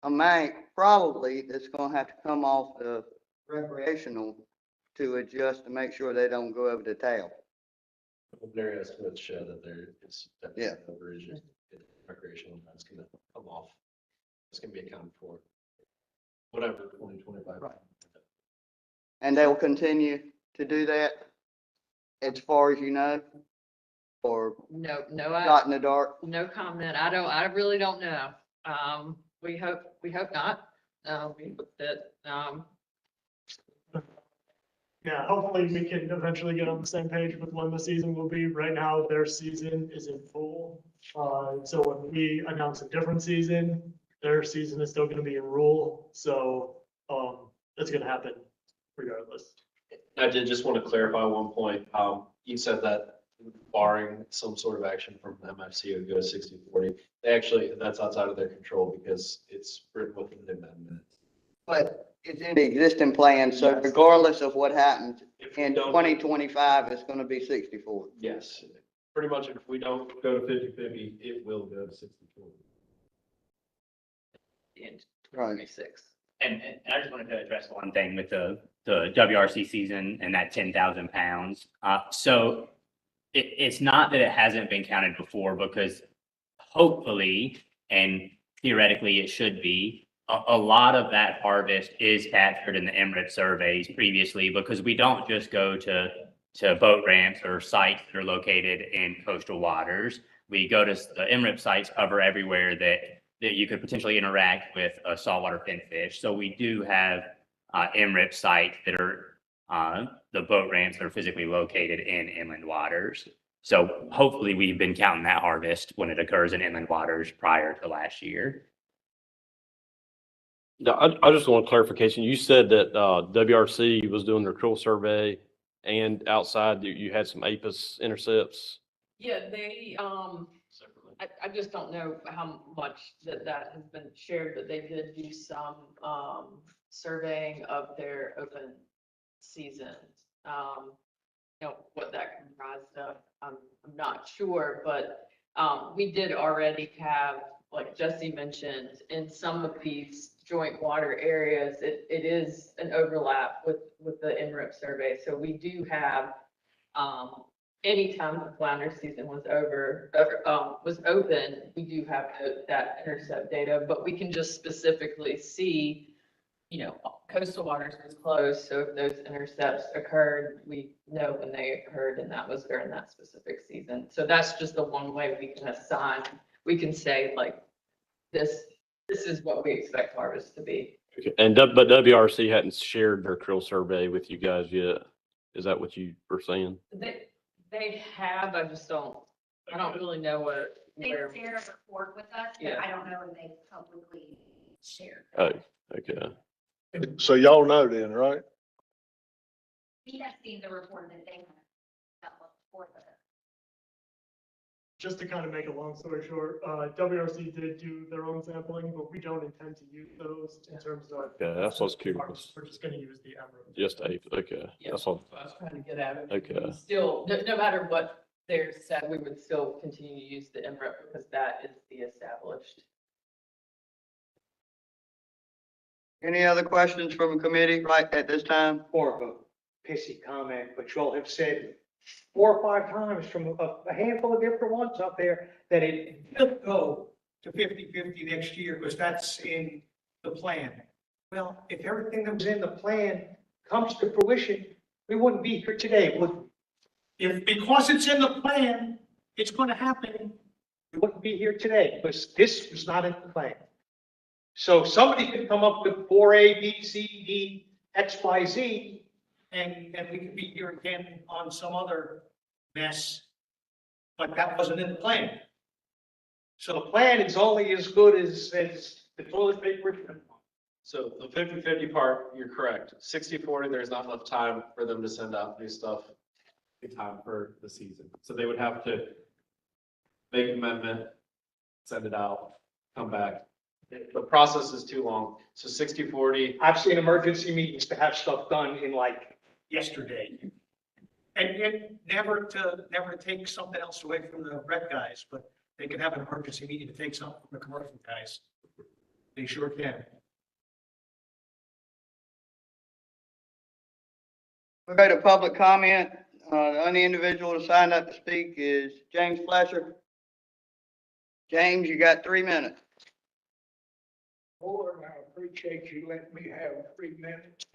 amount probably that's gonna have to come off the recreational to adjust to make sure they don't go over the tail. Their estimates show that there is Yeah. coverage, recreational, that's gonna come off. It's gonna be accounted for. Whatever, 2025. Right. And they'll continue to do that as far as you know? Or No, not in the dark? no comment. I really don't know. We hope not. We hope that, Yeah, hopefully we can eventually get on the same page with when the season will be. Right now, their season is in full. So when we announce a different season, their season is still gonna be in rule. So, it's gonna happen regardless. I did just want to clarify one point. You said that barring some sort of action from MFC, it would go to 60/40. They actually, that's outside of their control because it's written within the amendment. But it's in the existing plan, so Yes. regardless of what happens If we in don't- 2025, it's gonna be 64. Yes, pretty much if we don't go to 50/50, it will go to 60/40. in Right. 2026. And I just wanted to address one thing with the WRC season and that 10,000 pounds. So it's not that it hasn't been counted before, because hopefully and theoretically it should be, a lot of that harvest is captured in the MRIP surveys previously, because we don't just go to boat ramps or sites that are located in coastal waters. We go to the MRIP sites, cover everywhere that you could potentially interact with a saltwater finfish. So we do have MRIP sites that are the boat ramps that are physically located in inland waters. So hopefully we've been counting that harvest when it occurs in inland waters prior to last year. No, I just want clarification. You said that WRC was doing their krill survey and outside you had some APIS intercepts. Yeah, they, I just don't know how much that has been shared, but they did do some, surveying of their open season. You know, what that comprised of, I'm not sure, but, we did already have, like Jesse mentioned, in some of these joint water areas, it is an overlap with the MRIP survey. So we do have, anytime the flounder season was was open, we do have that intercept data, but we can just specifically see, you know, coastal waters was closed. So if those intercepts occurred, we know when they occurred, and that was during that specific season. So that's just the one way we can assign, we can say like, this is what we expect harvest to be. Okay. And but WRC hadn't shared their krill survey with you guys yet. Is that what you were saying? They have, I don't really know what. They where- shared a report with us, but Yeah. I don't know if they publicly shared. Oh, okay. So y'all know then, right? We have seen the report that they have for the. Just to kind of make a long story short, WRC did do their own sampling, but we don't intend to use those in terms of. Yeah, that's what's curious. We're just gonna use the emerald. Just APIS. Okay. Yeah. That's all. I was trying to get at it. Okay. We still, no matter what they're said, we would still continue to use the MRIP because that is the established. Any other questions from the committee right at this time? More of a pissy comment, but y'all have said 4 or 5 times from a handful of different ones up there that it will go to 50/50 next year because that's in the plan. Well, if everything that was in the plan comes to fruition, we wouldn't be here today, would we? If, because it's in the plan, it's going to happen, we wouldn't be here today because this was not in the plan. So somebody could come up with 4A, B, C, D, X, Y, Z, and we could be here again on some other mess, but that wasn't in the plan. So the plan is only as good as the toilet paper. So the 50/50 part, you're correct. 60/40, there's not enough time for them to send out new stuff in time for the season. So they would have to make an amendment, send it out, come back. The process is too long. So 60/40, I've seen emergency meetings to have stuff done in like yesterday. And never to take something else away from the rec guys, but they can have an emergency meeting to take something from the commercial guys. They sure can. We'll go to public comment. The only individual to sign up to speak is James Fletcher. James, you got 3 minutes. Board, I appreciate you letting me have 3 minutes.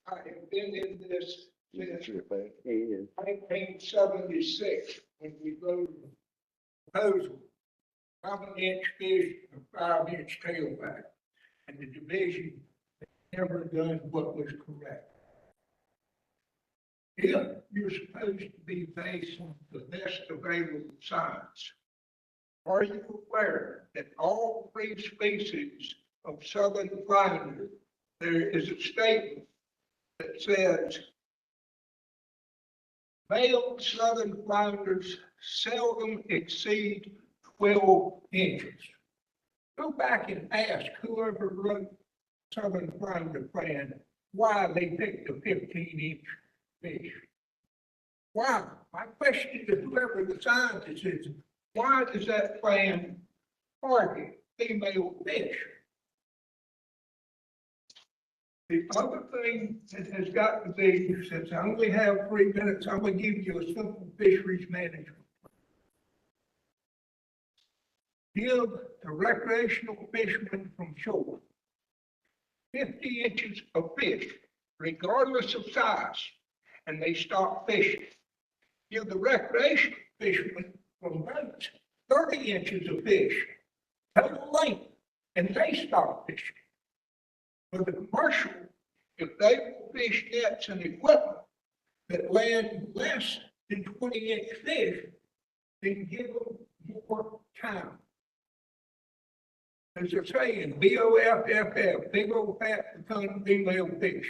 I have been in this since 1976, when we voted proposal, 7-inch fish and 5-inch tailback. And the division never done what was correct. If you're supposed to be based on the best available science, are you aware that all 3 species of southern flounder, there is a statement that says Male southern flounders seldom exceed 12 inches. Go back and ask whoever wrote Southern Flounder Plan why they picked a 15-inch fish. Why? My question to whoever the scientist is, why does that plan target female fish? The other thing that has got to be, since I only have 3 minutes, I'm gonna give you a simple fisheries management. Give the recreational fishermen from shore 50 inches of fish, regardless of size, and they stop fishing. Give the recreational fishermen from boats 30 inches of fish, total length, and they stop fishing. For the commercial, if they will fish nets and equipment that land less than 20-inch fish, then give them more time. As I say in BOFFF, big old fat become female fish.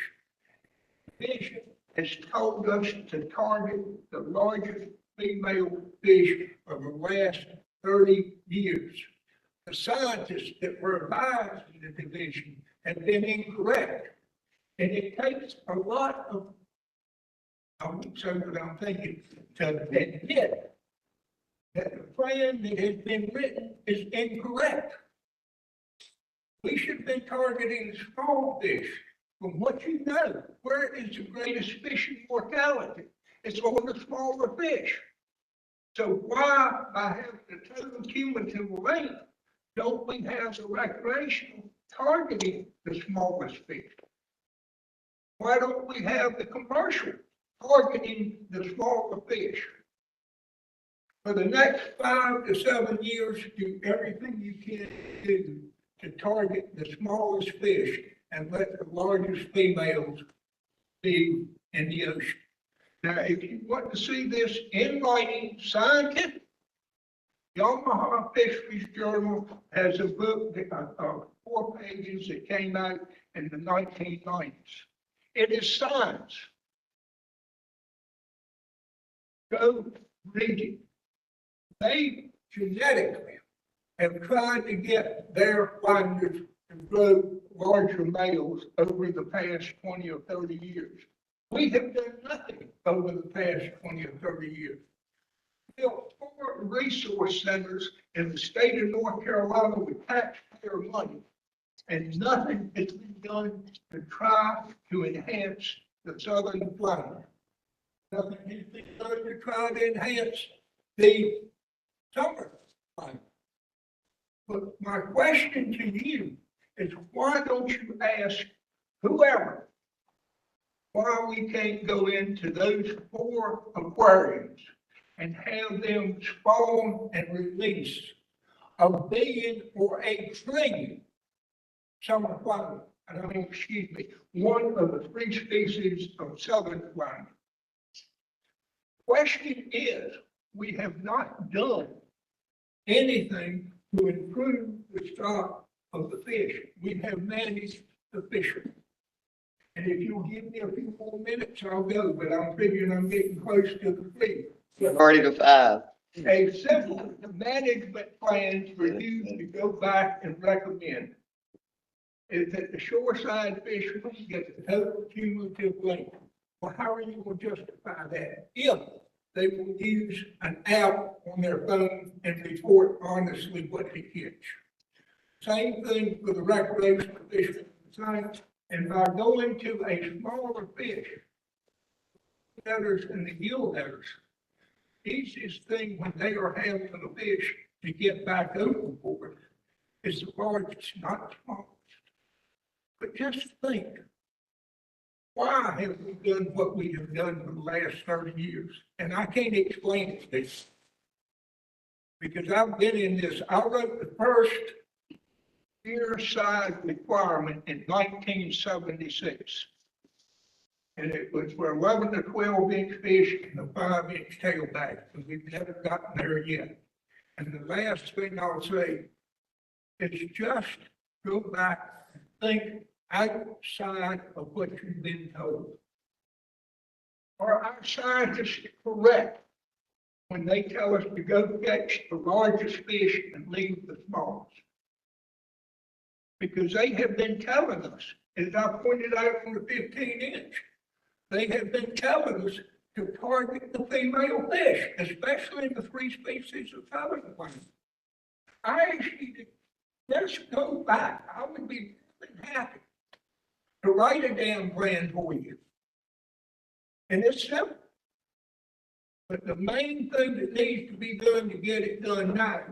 Fish has told us to target the largest female fish of the last 30 years. The scientists that were advised in the division have been incorrect. And it takes a lot of, I won't say what I'm thinking, to admit that the plan that has been written is incorrect. We should have been targeting small fish. From what you know, where is the greatest fishing mortality? It's on the smaller fish. So why, by having the total cumulative length, don't we have the recreational targeting the smallest fish? Why don't we have the commercial targeting the smaller fish? For the next 5 to 7 years, do everything you can do to target the smallest fish and let the largest females be in the ocean. Now, if you want to see this in writing, scientific, Yamaha Fisheries Journal has a book, 4 pages that came out in the 1990s. It is science. Go read it. They genetically have tried to get their flounders to grow larger males over the past 20 or 30 years. We have done nothing over the past 20 or 30 years. Built 4 resource centers in the state of North Carolina with taxpayer money, and nothing has been done to try to enhance the southern flounder. Nothing has been done to try to enhance the summer flounder. But my question to you is, why don't you ask whoever why we can't go into those 4 aquariums and have them spawn and release 1 billion or 1 trillion summer flounder? I mean, excuse me, one of the 3 species of southern flounder. Question is, we have not done anything to improve the stock of the fish. We have managed the fishery. And if you'll give me a few more minutes, I'll go, but I'm figuring I'm getting close to the fleet. Already to 5. A simple management plan for you to go back and recommend is that the shoreside fishermen get the total cumulative length. Well, how are you going to justify that? If they will use an app on their phone and report honestly what they catch. Same thing for the recreational fishermen. And by going to a smaller fish, netters and the gill netters, easiest thing when they are handling a fish to get back overboard is the largest, not the smallest. But just think, why have we done what we have done for the last 30 years? And I can't explain it to you. Because I've been in this, I wrote the first pier size requirement in 1976. And it was for 11 to 12 inch fish and a 5-inch tailback, and we've never gotten there yet. And the last thing I'll say is just go back and think outside of what you've been told. Are our scientists correct when they tell us to go catch the largest fish and leave the smallest? Because they have been telling us, as I pointed out from the 15-inch, they have been telling us to target the female fish, especially the 3 species of southern plain. I actually, let's go back. I would be more than happy to write a damn plan for you. And it's simple. But the main thing that needs to be done to get it done now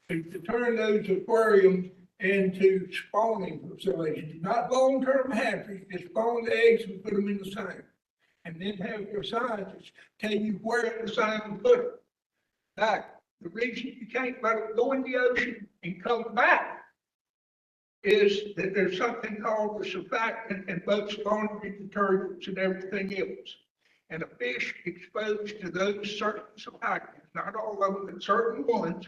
is to turn those aquariums into spawning facilities, not long-term hatcheries, just spawn the eggs and put them in the sand. And then have your scientists tell you where in the sand to put them. Now, the reason you can't let them go in the ocean and come back is that there's something called the surfactant and both spawning detergents and everything else. And a fish exposed to those certain surfactants, not all of them, but certain ones,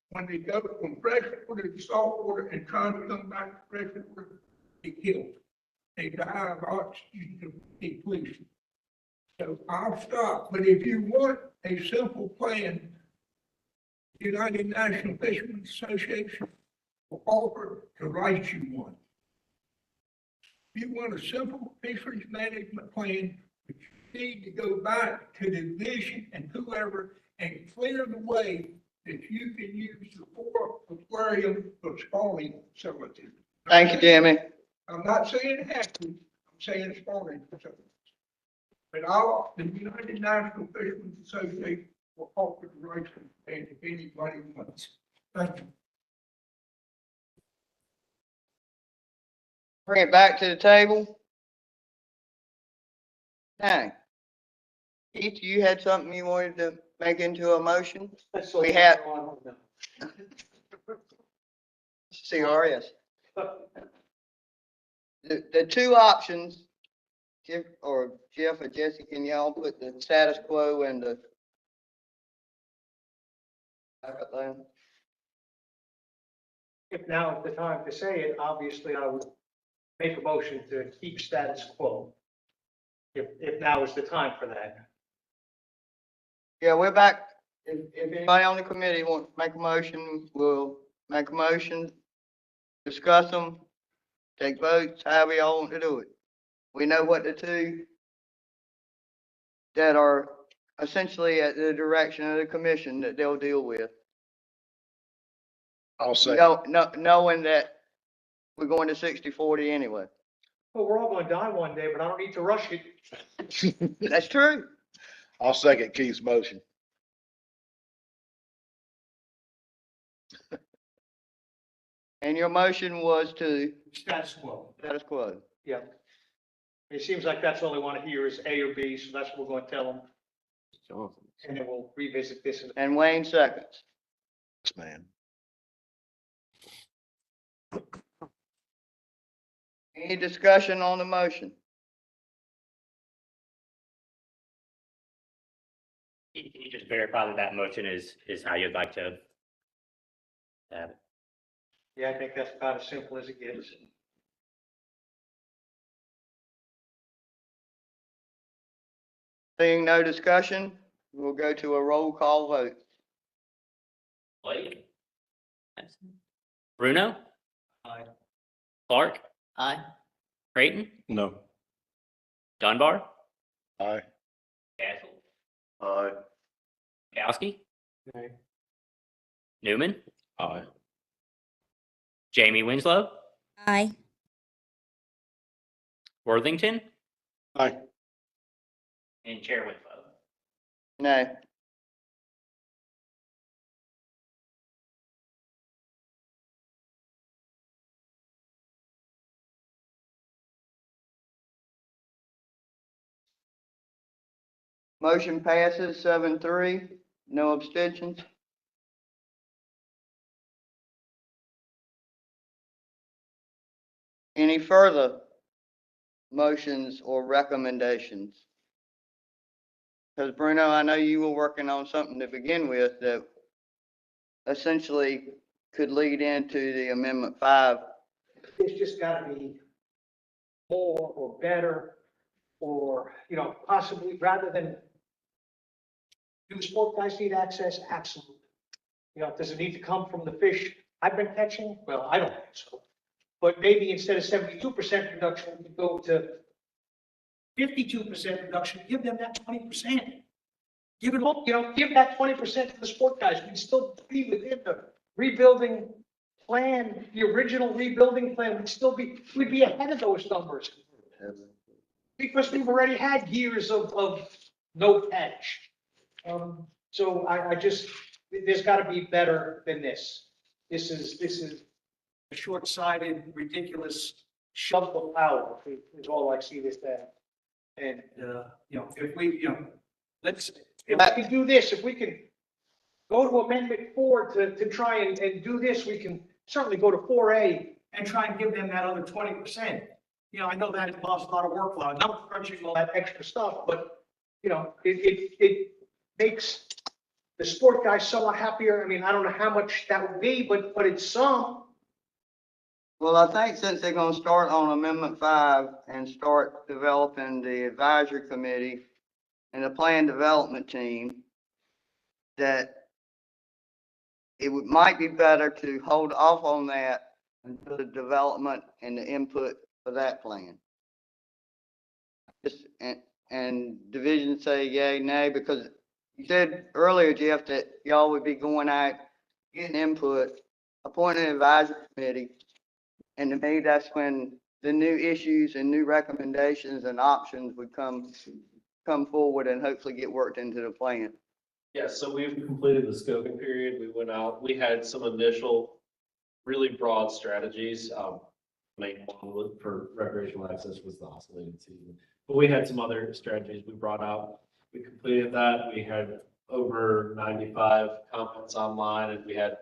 when they go from freshwater to saltwater and try to come back to freshwater, they killed. They die of oxygen depletion. So I'll stop, but if you want a simple plan, United National Fishermen Association will offer to write you one. If you want a simple fisheries management plan, but you need to go back to the division and whoever and clear the way that you can use the 4 aquarium for spawning facilities. Thank you, Jimmy. I'm not saying hatcheries, I'm saying spawning facilities. But the United National Fishermen's Association will offer the rights and if anybody wants. Thank you. Bring it back to the table. Dang. Keith, you had something you wanted to make into a motion? We have CRS. The 2 options, Jeff or Jesse, can y'all put the status quo and the backup line? If now is the time to say it, obviously I would make a motion to keep status quo. If now is the time for that. Yeah, we're back. If anybody on the committee wants to make a motion, we'll make a motion, discuss them, take votes, however y'all want to do it. We know what the 2 that are essentially at the direction of the commission that they'll deal with. I'll say, Knowing that we're going to 60-40 anyway. Well, we're all gonna die one day, but I don't need to rush it. That's true. I'll second Keith's motion. And your motion was to Status quo. status quo. Yeah. It seems like that's all they want to hear is A or B, so that's what we're gonna tell them. Jonathan. And then we'll revisit this. And Wayne seconds. Yes, man. Any discussion on the motion? Can you just verify that that motion is how you'd like to have it? Yeah, I think that's about as simple as it gets. Seeing no discussion, we'll go to a roll call vote. Blake? Bruno? Aye. Clark? Aye. Creighton? No. Dunbar? Aye. Castle? Aye. Kowski? Aye. Newman? Aye. Jamie Winslow? Aye. Worthington? Aye. And Chair Winslow. No. Motion passes 7-3, no abstentions. Any further motions or recommendations? Because Bruno, I know you were working on something to begin with that essentially could lead into the Amendment 5. It's just gotta be more or better or, possibly rather than do sport guys need access? Absolutely. Does it need to come from the fish I've been catching? Well, I don't think so. But maybe instead of 72% reduction, we could go to 52% reduction, give them that 20%. Give it all, give that 20% to the sport guys. We'd still be within the rebuilding plan, the original rebuilding plan, we'd be ahead of those numbers. Because we've already had years of no catch. So I just, there's gotta be better than this. This is a short-sighted, ridiculous shove of power is all I see this as. And, if we, if we can do this, if we can go to Amendment 4 to try and do this, we can certainly go to 4A and try and give them that other 20%. I know that involves a lot of workload, not crunching all that extra stuff, but, it makes the sport guys somewhat happier. I mean, I don't know how much that would be, but it's some. Well, I think since they're gonna start on Amendment 5 and start developing the advisory committee and the plan development team, that might be better to hold off on that until the development and the input for that plan. Just, and division say yay, nay, because you said earlier, Jeff, that y'all would be going out, getting input, appointing an advisory committee. And to me, that's when the new issues and new recommendations and options would come forward and hopefully get worked into the plan. Yeah, so we've completed the scoping period. We went out, we had some initial really broad strategies. Main one for recreational access was the oscillating season, but we had some other strategies we brought out. We completed that. We had over 95 comments online and we had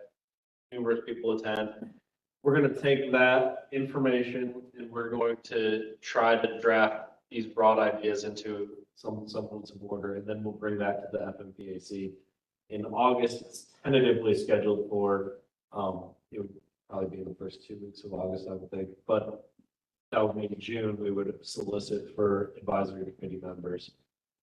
numerous people attend. We're going to take that information and we're going to try to draft these broad ideas into some semblance of order, and then we'll bring that to the FMPAC in August. It's tentatively scheduled for, it would probably be in the first 2 weeks of August, I would think, but that would mean in June, we would solicit for advisory committee members.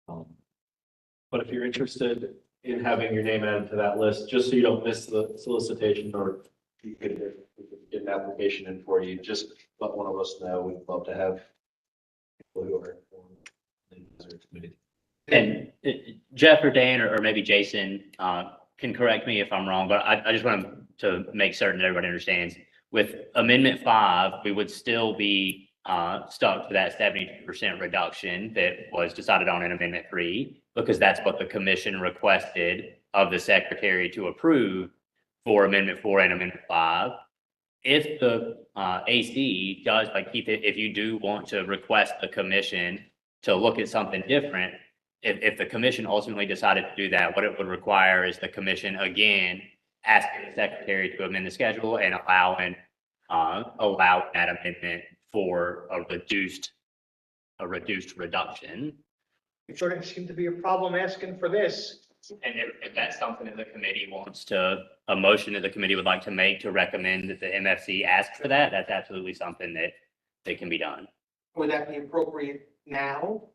But if you're interested in having your name added to that list, just so you don't miss the solicitation, or you could get an application in for you, just let one of us know. We'd love to have people who are informed in the advisory committee. And Jeff or Dan or maybe Jason can correct me if I'm wrong, but I just want to make certain that everybody understands. With Amendment 5, we would still be stuck to that 72% reduction that was decided on in Amendment 3, because that's what the commission requested of the secretary to approve for Amendment 4 and Amendment 5. If the AC does, like Keith, if you do want to request the commission to look at something different, if the commission ultimately decided to do that, what it would require is the commission again asking the secretary to amend the schedule and allow that amendment for a reduced reduction. It sort of seemed to be a problem asking for this. And if that's something that the committee wants to, a motion that the committee would like to make to recommend that the MFC ask for that, that's absolutely something that can be done. Would that be appropriate now?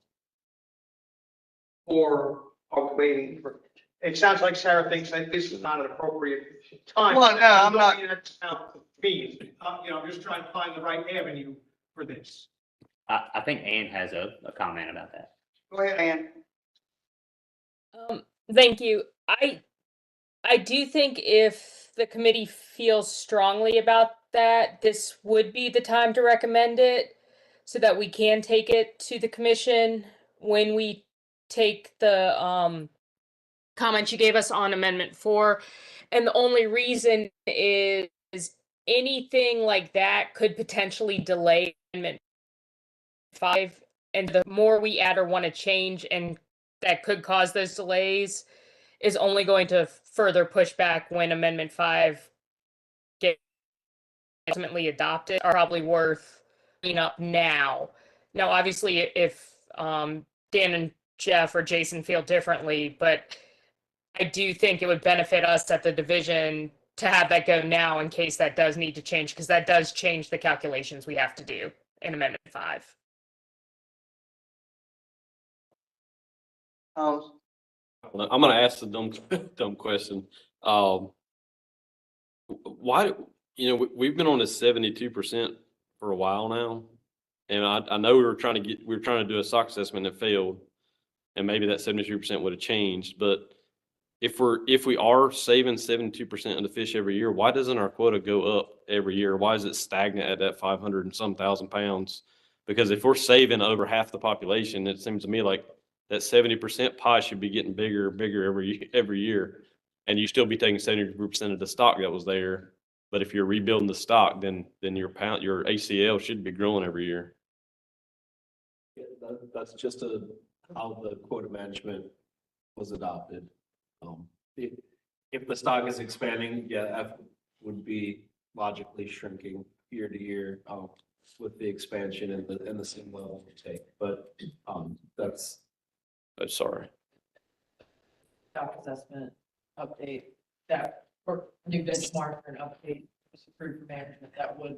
Or are we waiting for, it sounds like Sarah thinks that this is not an appropriate time. Well, no, I'm not. I'm just trying to find the right avenue for this. I think Ann has a comment about that. Go ahead, Ann. Thank you. I do think if the committee feels strongly about that, this would be the time to recommend it so that we can take it to the commission when we take the comments you gave us on Amendment 4. And the only reason is anything like that could potentially delay Amendment 5. And the more we add or want to change, and that could cause those delays, is only going to further push back when Amendment 5 gets ultimately adopted, are probably worth bringing up now. Now, obviously, if Dan and Jeff or Jason feel differently, but I do think it would benefit us at the division to have that go now in case that does need to change, because that does change the calculations we have to do in Amendment 5. Thomas? I'm gonna ask the dumb question. Why, we've been on this 72% for a while now. And I know we were trying to do a stock assessment that failed. And maybe that 72% would have changed, but if we are saving 72% of the fish every year, why doesn't our quota go up every year? Why is it stagnant at that 500 and some thousand pounds? Because if we're saving over half the population, it seems to me like that 70% pie should be getting bigger and bigger every year. And you still be taking 70% of the stock that was there. But if you're rebuilding the stock, then your ACL should be growing every year. That's just how the quota management was adopted. If the stock is expanding, yeah, F would be logically shrinking year to year, with the expansion and the same level we take, but, that's. I'm sorry. Stock assessment update that, or new benchmark or an update was approved for management that would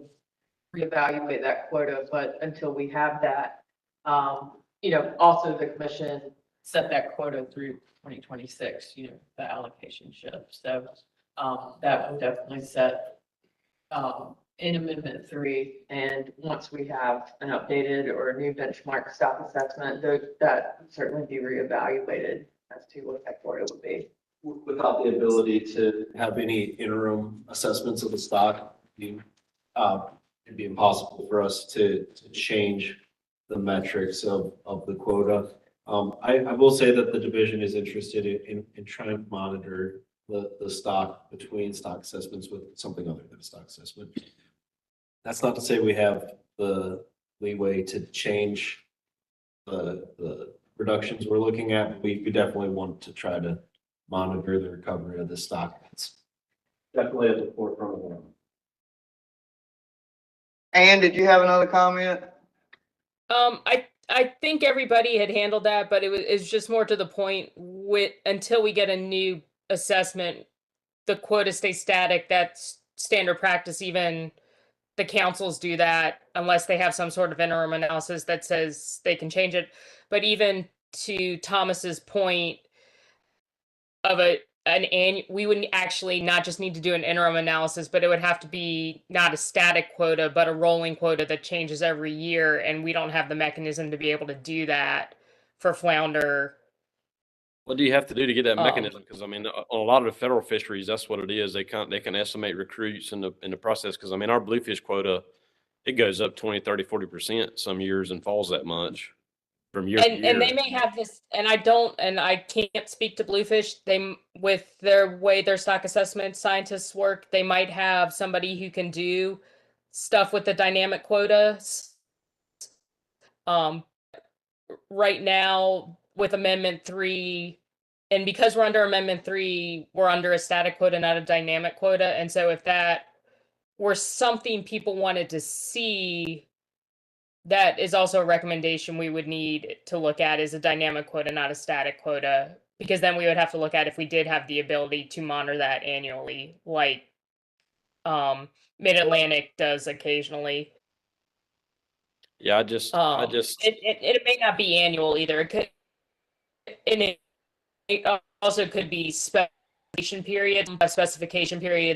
reevaluate that quota, but until we have that, also the commission set that quota through 2026, the allocation shift. So, that would definitely set, in Amendment 3, and once we have an updated or a new benchmark stock assessment, that would certainly be reevaluated as to what that quota would be. Without the ability to have any interim assessments of the stock, it'd be impossible for us to change the metrics of the quota. I will say that the division is interested in trying to monitor the stock between stock assessments with something other than a stock assessment. That's not to say we have the leeway to change the reductions we're looking at. We definitely want to try to monitor the recovery of the stock. It's definitely at the forefront of our. Ann, did you have another comment? I think everybody had handled that, but it's just more to the point until we get a new assessment, the quota stays static. That's standard practice. Even the councils do that unless they have some sort of interim analysis that says they can change it. But even to Thomas's point of we wouldn't actually not just need to do an interim analysis, but it would have to be not a static quota, but a rolling quota that changes every year. And we don't have the mechanism to be able to do that for flounder. What do you have to do to get that mechanism? Because on a lot of the federal fisheries, that's what it is. They can estimate recruits in the process. Because our bluefish quota, it goes up 20, 30, 40% some years and falls that much from year to year. And they may have this, and I can't speak to bluefish. With their way their stock assessment scientists work, they might have somebody who can do stuff with the dynamic quotas. Right now with Amendment 3, and because we're under Amendment 3, we're under a static quota, not a dynamic quota. And so if that were something people wanted to see, that is also a recommendation we would need to look at, is a dynamic quota, not a static quota, because then we would have to look at if we did have the ability to monitor that annually, like Mid-Atlantic does occasionally. Yeah, I just it may not be annual either. It could, and it also could be specification periods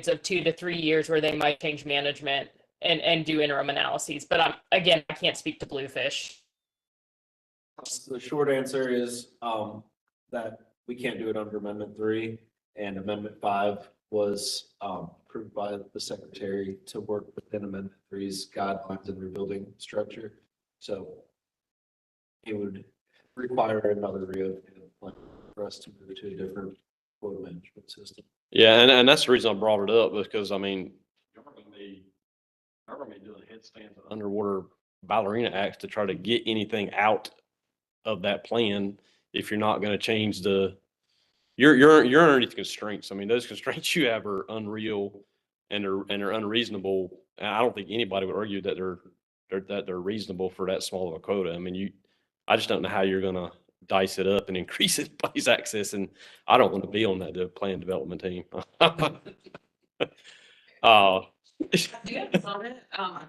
of 2 to 3 years where they might change management and do interim analyses. But again, I can't speak to bluefish. The short answer is that we can't do it under Amendment 3, and Amendment 5 was approved by the Secretary to work within Amendment 3's guidelines and rebuilding structure. So it would require another plan for us to move to a different quota management system. Yeah, and that's the reason I brought it up, because you're going to be doing headstands and underwater ballerina acts to try to get anything out of that plan if you're not going to change you're underneath constraints. Those constraints you have are unreal and are unreasonable. And I don't think anybody would argue that they're reasonable for that small of a quota. I just don't know how you're going to dice it up and increase it place access, and I don't want to be on that plan development team. Do you have a comment?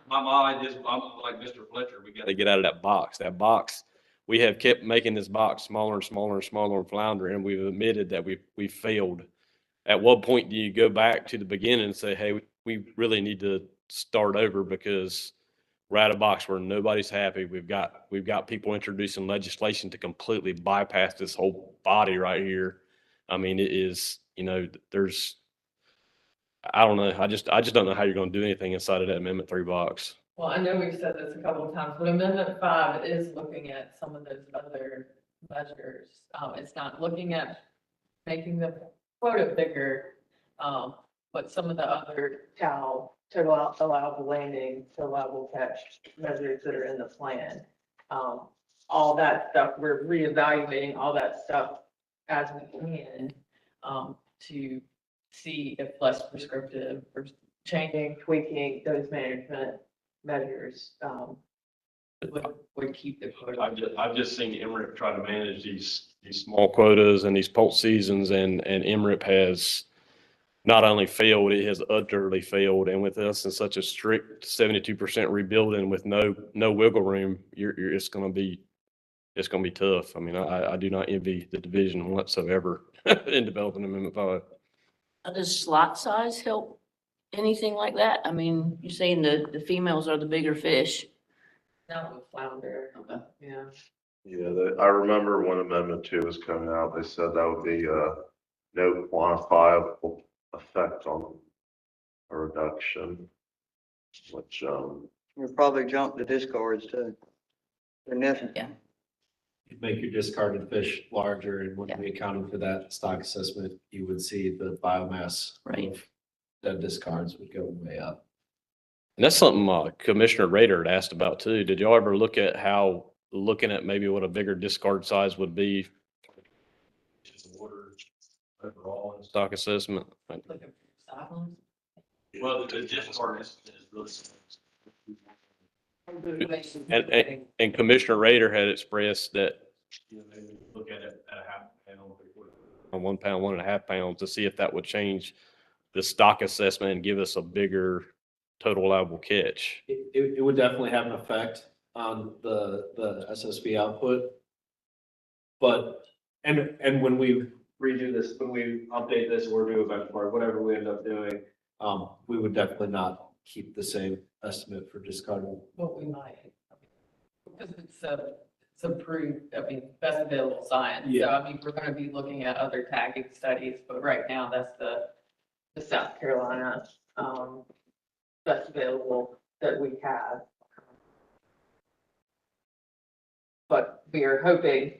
My mind is, I'm like Mr. Fletcher. We got to get out of that box. That box we have kept making this box smaller and smaller and smaller and flounder, and we've admitted that we failed. At what point do you go back to the beginning and say, hey, we really need to start over because we're at a box where nobody's happy. We've got people introducing legislation to completely bypass this whole body right here. I mean, it is, I don't know. I just don't know how you're going to do anything inside of that Amendment 3 box. Well, I know we've said this a couple of times, but Amendment 5 is looking at some of those other measures. It's not looking at making the quota bigger, but some of the other total allowable landing, total allowable catch measures that are in the plan. All that stuff, we're reevaluating all that stuff as we can, to see if less prescriptive or changing, tweaking those management measures, would keep the quota. I've just seen MRIP try to manage these small quotas and these pulse seasons, and MRIP has not only failed, it has utterly failed. And with us in such a strict 72% rebuilding with no wiggle room, it's going to be tough. I mean, I do not envy the division whatsoever in developing Amendment 5. Does slot size help anything like that? I mean, you're saying the females are the bigger fish. Not with flounder. Okay. Yeah. Yeah, I remember when Amendment 2 was coming out, they said that would be no quantifiable effect on a reduction, which, We'll probably jump the discards too. They're necessary. Yeah. You'd make your discarded fish larger, and when we accounted for that stock assessment, you would see the biomass of the discards would go way up. And that's something Commissioner Rader had asked about too. Did y'all ever look at looking at maybe what a bigger discard size would be? Overall in stock assessment. Well, the discard is really. And Commissioner Rader had expressed that, maybe look at it at a half pound, on 1 pound, 1.5 pounds, to see if that would change the stock assessment and give us a bigger total allowable catch. It would definitely have an effect on the SSB output. But, and when we redo this, when we update this or do a benchmark, whatever we end up doing, we would definitely not keep the same estimate for discarding. But we might, because it's approved, I mean, best available science. So, I mean, we're gonna be looking at other tagging studies, but right now, that's the South Carolina, best available that we have. But we are hoping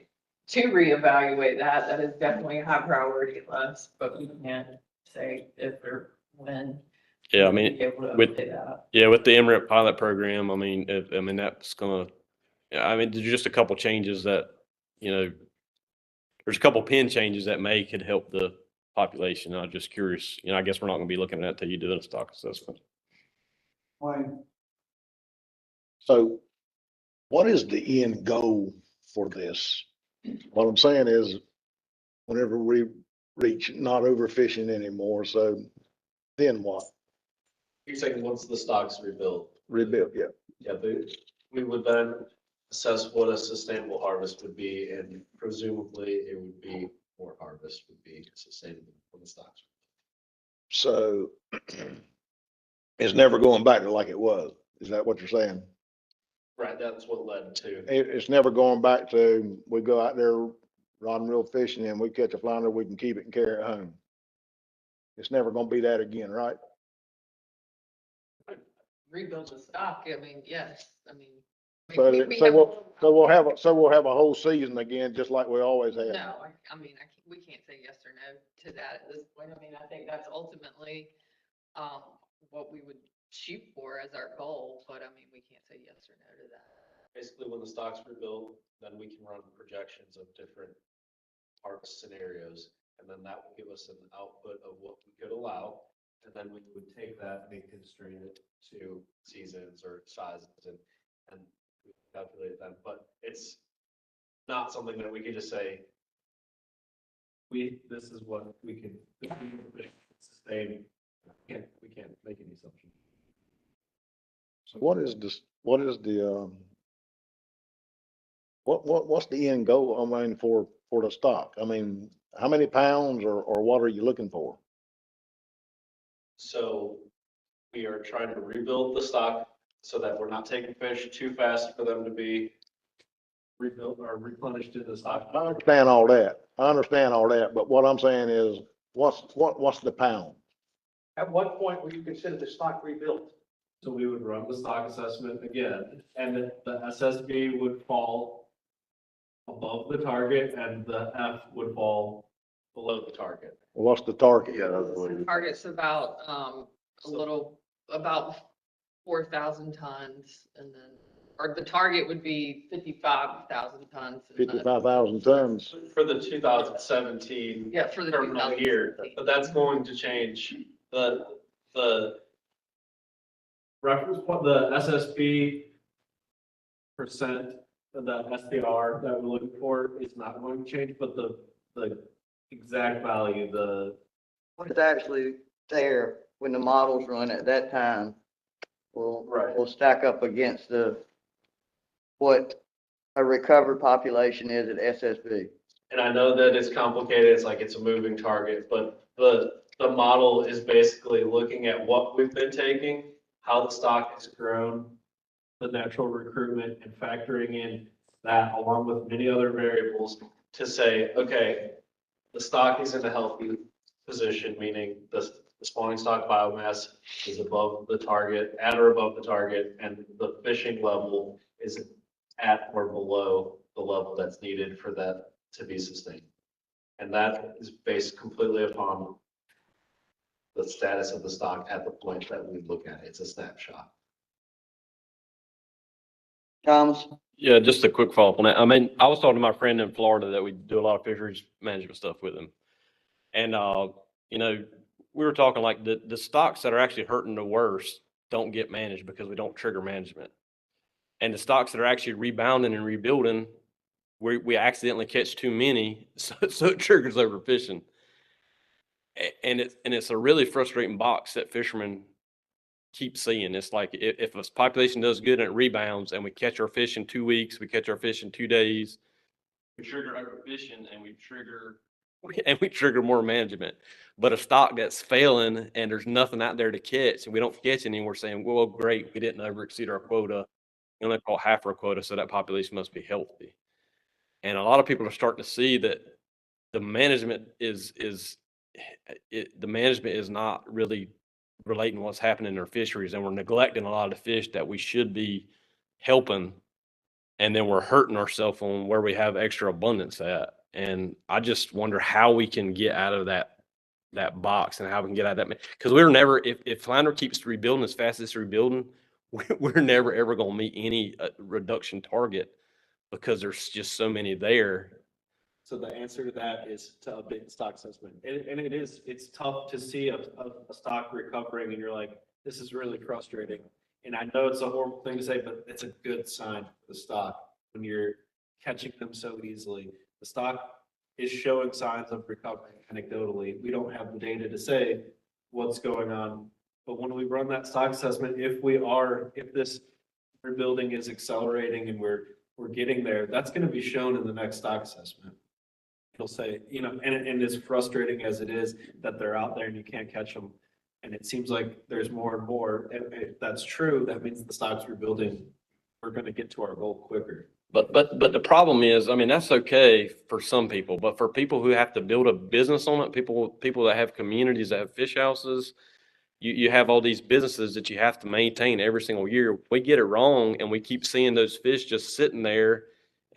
to reevaluate that. That is definitely a high priority list, but we can't say if or when. Yeah, I mean, with the MRIP pilot program, I mean, that's gonna, there's just a couple changes that, there's a couple pin changes that could help the population. I'm just curious, I guess we're not gonna be looking at that till you do the stock assessment. So what is the end goal for this? What I'm saying is, whenever we reach not overfishing anymore, so then what? You're saying once the stock's rebuilt? Rebuild, yeah. Yeah, we would then assess what a sustainable harvest would be, and presumably it would be more harvest would be sustainable when the stocks. So it's never going back to like it was. Is that what you're saying? Right, that's what led to. It's never going back to, we go out there rod and reel fishing and we catch a flounder, we can keep it and carry it home. It's never gonna be that again, right? Rebuild the stock, I mean, yes, I mean. So we'll have a whole season again, just like we always have. No, I mean, we can't say yes or no to that at this point. I mean, I think that's ultimately, what we would shoot for as our goal, but I mean, we can't say yes or no to that. Basically, when the stock's rebuilt, then we can run projections of different harvest scenarios, and then that will give us an output of what we could allow. And then we would take that and constrain it to seasons or sizes and calculate them. But it's not something that we could just say, this is what we can sustain. We can't make any assumptions. So what is the what's the end goal, I mean, for the stock? I mean, how many pounds or what are you looking for? So we are trying to rebuild the stock so that we're not taking fish too fast for them to be rebuilt or replenished in the stock. I understand all that, but what I'm saying is, what's the pound? At what point will you consider the stock rebuilt? So we would run the stock assessment again, and the SSB would fall above the target and the F would fall below the target. What's the target? Yeah, that's what The target's about, about 4,000 tons and then, or the target would be 55,000 tons. and then- 55,000 tons. For the 2017 Yeah, for the terminal year, 2017. but that's going to change. The reference point, the SSB percent, the SDR that we're looking for is not going to change, but the exact value, What's actually there when the models run at that time will stack up against what a recovered population is at SSB. and I know that it's complicated, it's like it's a moving target, but the model is basically looking at what we've been taking, how the stock has grown, the natural recruitment, and factoring in that along with many other variables to say, okay, the stock is in a healthy position, meaning the spawning stock biomass is above the target, at or above the target, and the fishing level is at or below the level that's needed for that to be sustained. And that is based completely upon the status of the stock at the point that we look at it. It's a snapshot. Thomas? Yeah, just a quick follow-up on that. I mean, I was talking to my friend in Florida that we do a lot of fisheries management stuff with him. And, you know, we were talking like the stocks that are actually hurting the worst don't get managed because we don't trigger management. And the stocks that are actually rebounding and rebuilding, we accidentally catch too many, so it triggers overfishing. And it's a really frustrating box that fishermen keep seeing. It's like if a population does good and it rebounds and we catch our fish in 2 weeks, we catch our fish in 2 days, we trigger overfishing and we trigger more management. But a stock that's failing and there's nothing out there to catch and we don't catch any, we're saying, well, great, we didn't over exceed our quota. We only caught half our quota, so that population must be healthy. And a lot of people are starting to see that the management is not really relating to what's happening in their fisheries, and we're neglecting a lot of the fish that we should be helping, and then we're hurting ourselves on where we have extra abundance at. And I just wonder how we can get out of that box and how we can get out of that, because we're never, if Flounder keeps rebuilding as fast as it's rebuilding, we're never ever going to meet any reduction target because there's just so many there. So the answer to that is to update the stock assessment. And it's tough to see a stock recovering and you're like, this is really frustrating. And I know it's a horrible thing to say, but it's a good sign for the stock when you're catching them so easily. The stock is showing signs of recovery anecdotally. We don't have the data to say what's going on. But when we run that stock assessment, if this rebuilding is accelerating and we're getting there, that's going to be shown in the next stock assessment. It'll say, you know, and as frustrating as it is that they're out there and you can't catch them, and it seems like there's more and more. And if that's true, that means the stock's rebuilding. We're going to get to our goal quicker. But the problem is, I mean, that's okay for some people, but for people who have to build a business on it, people that have communities that have fish houses, you have all these businesses that you have to maintain every single year. We get it wrong and we keep seeing those fish just sitting there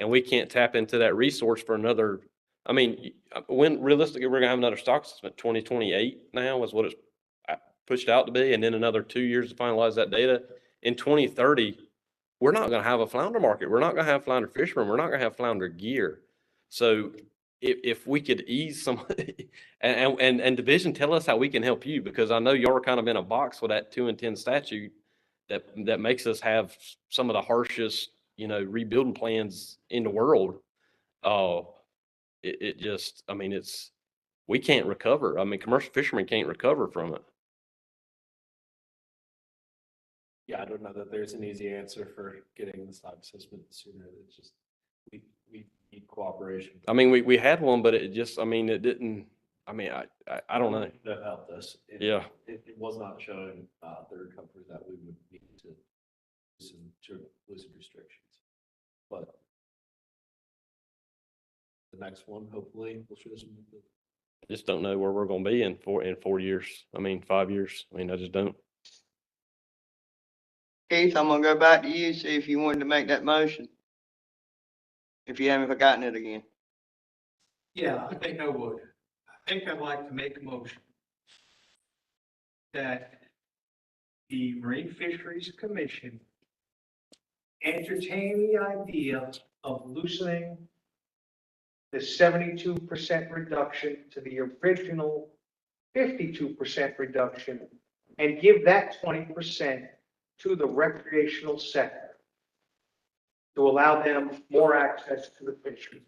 and we can't tap into that resource for another. I mean, when realistically, we're gonna have another stock assessment, 2028 now is what it's pushed out to be, and then another 2 years to finalize that data. In 2030, we're not gonna have a flounder market. We're not gonna have flounder fishermen. We're not gonna have flounder gear. So if we could ease some, and division, tell us how we can help you, because I know y'all are kind of in a box with that 2 and 10 statute that makes us have some of the harshest, you know, rebuilding plans in the world. It just, I mean, we can't recover. I mean, commercial fishermen can't recover from it. Yeah, I don't know that there's an easy answer for getting the stock assessment sooner. It's just, cooperation. I mean, we had one, but it just, I mean, it didn't, I mean, I don't know. That helped us. Yeah. It was not showing, the recovery that we would need to loosen restrictions. But the next one, hopefully, will show some. I just don't know where we're gonna be in 4 years. I mean, 5 years. I mean, I just don't. Keith, I'm gonna go back to you, see if you wanted to make that motion. If you haven't forgotten it again. Yeah, I think I would. I think I'd like to make a motion that the Marine Fisheries Commission entertain the idea of loosening the 72% reduction to the original 52% reduction and give that 20% to the recreational sector to allow them more access to the fishery.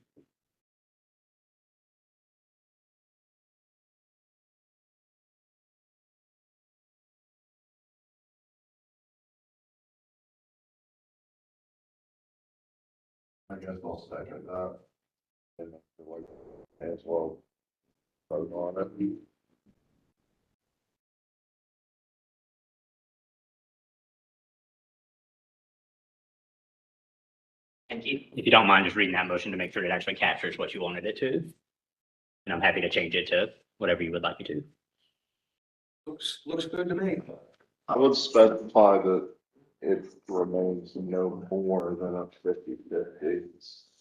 I guess I'll second that. And I feel like as well vote on it. And if you don't mind just reading that motion to make sure it actually captures what you wanted it to. And I'm happy to change it to whatever you would like me to. Looks good to me. I would specify that it remains no more than a 50-50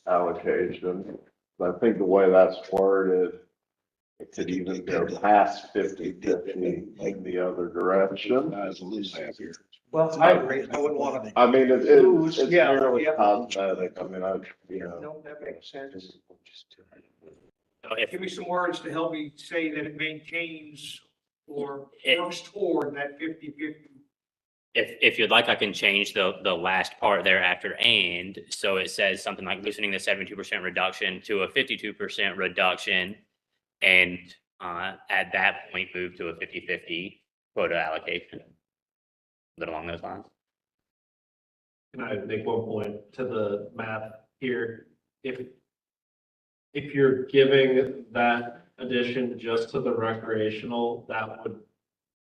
allocation. But I think the way that's worded, it could even go past 50-50 in the other direction. Well, I agree. I wouldn't want to. I mean, it's Yeah, merely yeah. cosmetic. I mean, No, that makes sense. So if, Give me some words to help me say that it maintains or works toward that 50-50. if you'd like, I can change the last part there after and, so it says something like loosening the 72% reduction to a 52% reduction. And at that point, move to a 50-50 quota allocation. A bit along those lines. Can I make one point to the math here? If you're giving that addition just to the recreational, that would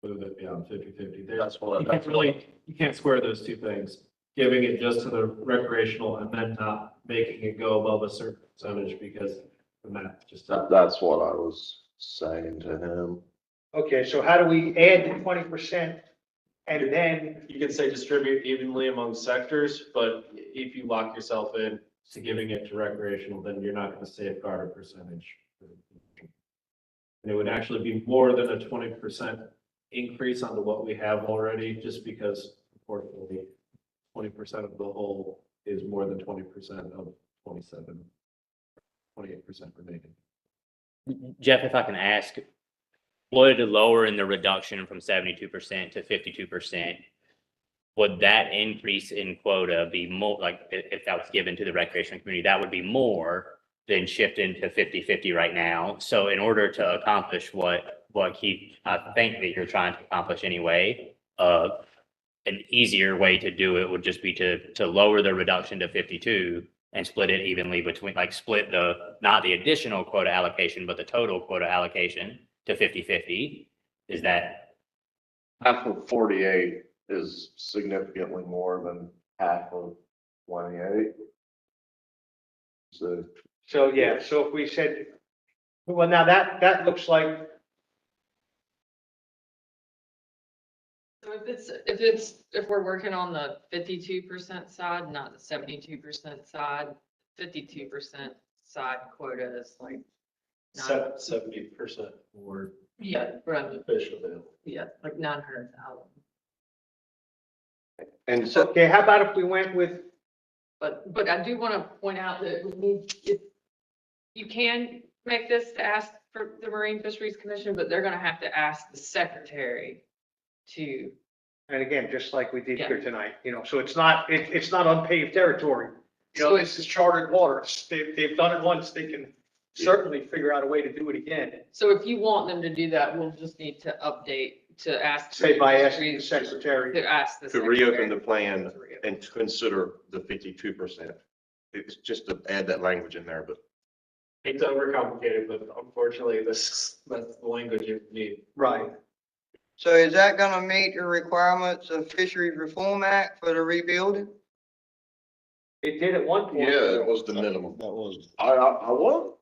move it beyond 50-50. You can't square those two things. Giving it just to the recreational and then not making it go above a certain percentage because the math just. That's what I was saying to him. Okay, so how do we add the 20% and then? You can say distribute evenly among sectors, but if you lock yourself in to giving it to recreational, then you're not going to safeguard a percentage. And it would actually be more than a 20% increase onto what we have already, just because unfortunately, 20% of the whole is more than 20% of 28% remaining. Jeff, if I can ask, would lowering the reduction from 72% to 52%, would that increase in quota be more, like if that was given to the recreational community, that would be more than shifting to 50-50 right now? So in order to accomplish what Keith, I think that you're trying to accomplish anyway, an easier way to do it would just be to lower the reduction to 52 and split it evenly between, like split not the additional quota allocation, but the total quota allocation to 50-50. Is that? Half of 48 is significantly more than half of 28. So, yeah, so if we said, well, now that looks like. So if we're working on the 52% side, not the 72% side, 52% side quota is like. 70% more. Yeah, right. Fish available. Yeah, like 900,000. And so, Okay, how about if we went with, But I do want to point out that we need, you can make this to ask for the Marine Fisheries Commission, but they're gonna have to ask the secretary to. and again, just like we did Yeah. here tonight, so it's not unpaved territory. So This is charted waters. They've done it once, they can certainly figure out a way to do it again. So if you want them to do that, we'll just need to update to ask. Say by asking the secretary. To ask the. To reopen the secretary. plan and to consider the 52%. It's just to add that language in there, but Hate to overcomplicate it, but unfortunately, that's the language you need. Right. So is that gonna meet the requirements of Fisheries Reform Act for the rebuilding? It did at one point. yeah, it was the minimum. That was, I want,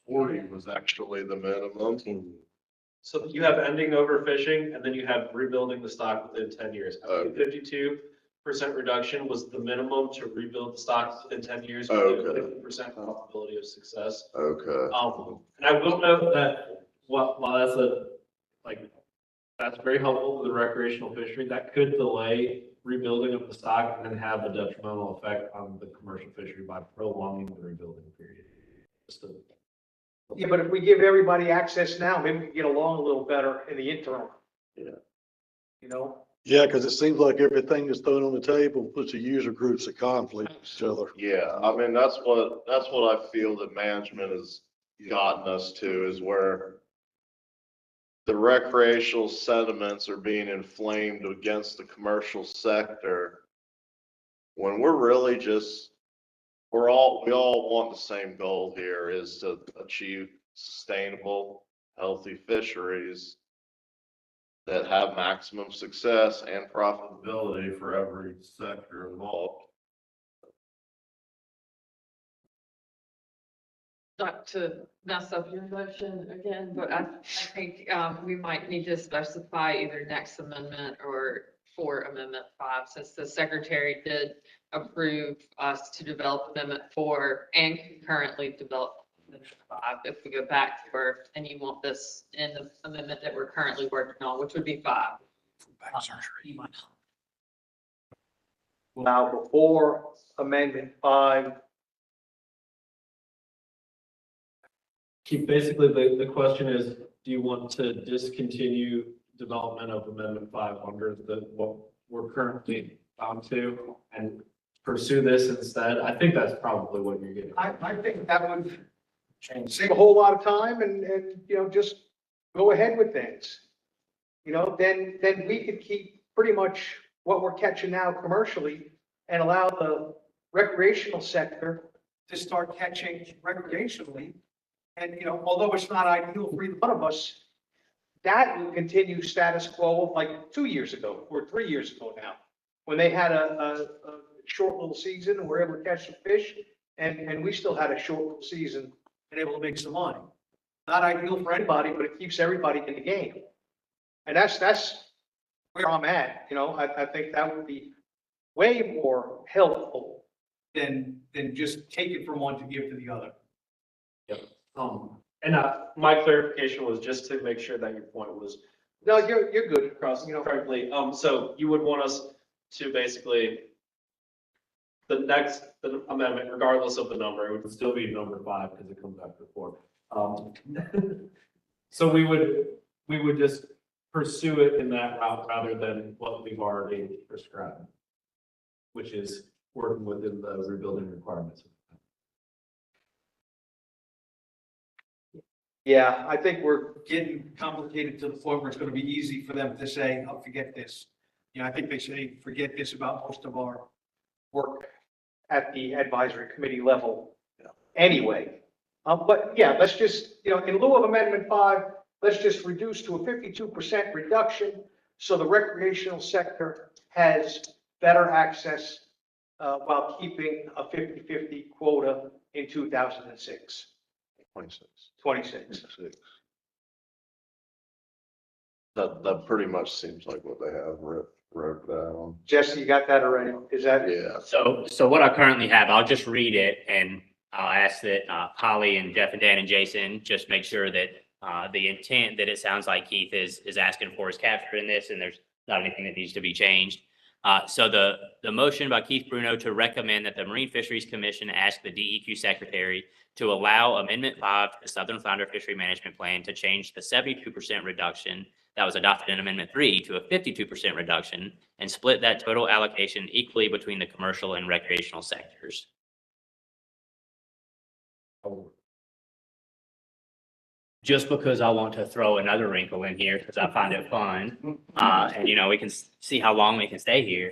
40 was actually the minimum. So you have ending overfishing, and then you have rebuilding the stock within 10 years. I think 52% reduction was the minimum to rebuild the stock within 10 years. With a Okay. 50% probability of success. Okay. And I will note that while that's very helpful for the recreational fishery, that could delay rebuilding of the stock and then have a detrimental effect on the commercial fishery by prolonging the rebuilding period. Yeah, but if we give everybody access now, maybe we can get along a little better in the interim. Yeah. You know? yeah, because it seems like everything that's thrown on the table puts the user groups at conflict with each other. Yeah, I mean, that's what I feel that management has gotten us to, is where the recreational sentiments are being inflamed against the commercial sector, when we're really just, we all want the same goal here, is to achieve sustainable, healthy fisheries that have maximum success and profitability for every sector involved. Not to mess up your motion again, but I think we might need to specify either next amendment or for Amendment 5, since the secretary did approve us to develop Amendment 4 and concurrently develop Amendment 5. If we go back to her and you want this in the amendment that we're currently working on, which would be 5. Now, before Amendment 5, Keith, basically, the question is, do you want to discontinue development of Amendment 5 under what we're currently bound to and pursue this instead? I think that's probably what you're getting. I think that would save a whole lot of time and, you know, just go ahead with things. You know, then we could keep pretty much what we're catching now commercially and allow the recreational sector to start catching recreationally. And, you know, although it's not ideal for either one of us, that will continue status quo of like 2 years ago or 3 years ago now, when they had a short little season and were able to catch some fish, and we still had a short little season and able to make some money. Not ideal for anybody, but it keeps everybody in the game. And that's where I'm at, you know, I think that would be way more helpful than just take it from one to give to the other. Yep. And my clarification was just to make sure that your point was. No, you're good. Across, correctly. So you would want us to basically, the amendment, regardless of the number, it would still be number 5 because it comes after 4. So we would just pursue it in that route rather than what we've already prescribed, which is working within the rebuilding requirements. Yeah, I think we're getting complicated to the point where it's going to be easy for them to say, oh, forget this. You know, I think they say, forget this about most of our work at the advisory committee level anyway. But yeah, let's just, you know, in lieu of Amendment 5, let's just reduce to a 52% reduction so the recreational sector has better access while keeping a 50-50 quota in 2006. 26. That pretty much seems like what they have wrote down. Jesse, you got that already? Is that? Yeah. So what I currently have, I'll just read it and I'll ask that Holly and Jeff and Dan and Jason just make sure that the intent that it sounds like Keith is asking for is captured in this, and there's not anything that needs to be changed. So the motion by Keith Bruno to recommend that the Marine Fisheries Commission ask the DEQ Secretary to allow Amendment 5 to the Southern Flounder Fishery Management Plan to change the 72% reduction that was adopted in Amendment 3 to a 52% reduction and split that total allocation equally between the commercial and recreational sectors. Just because I want to throw another wrinkle in here because I find it fun, and you know, we can see how long we can stay here.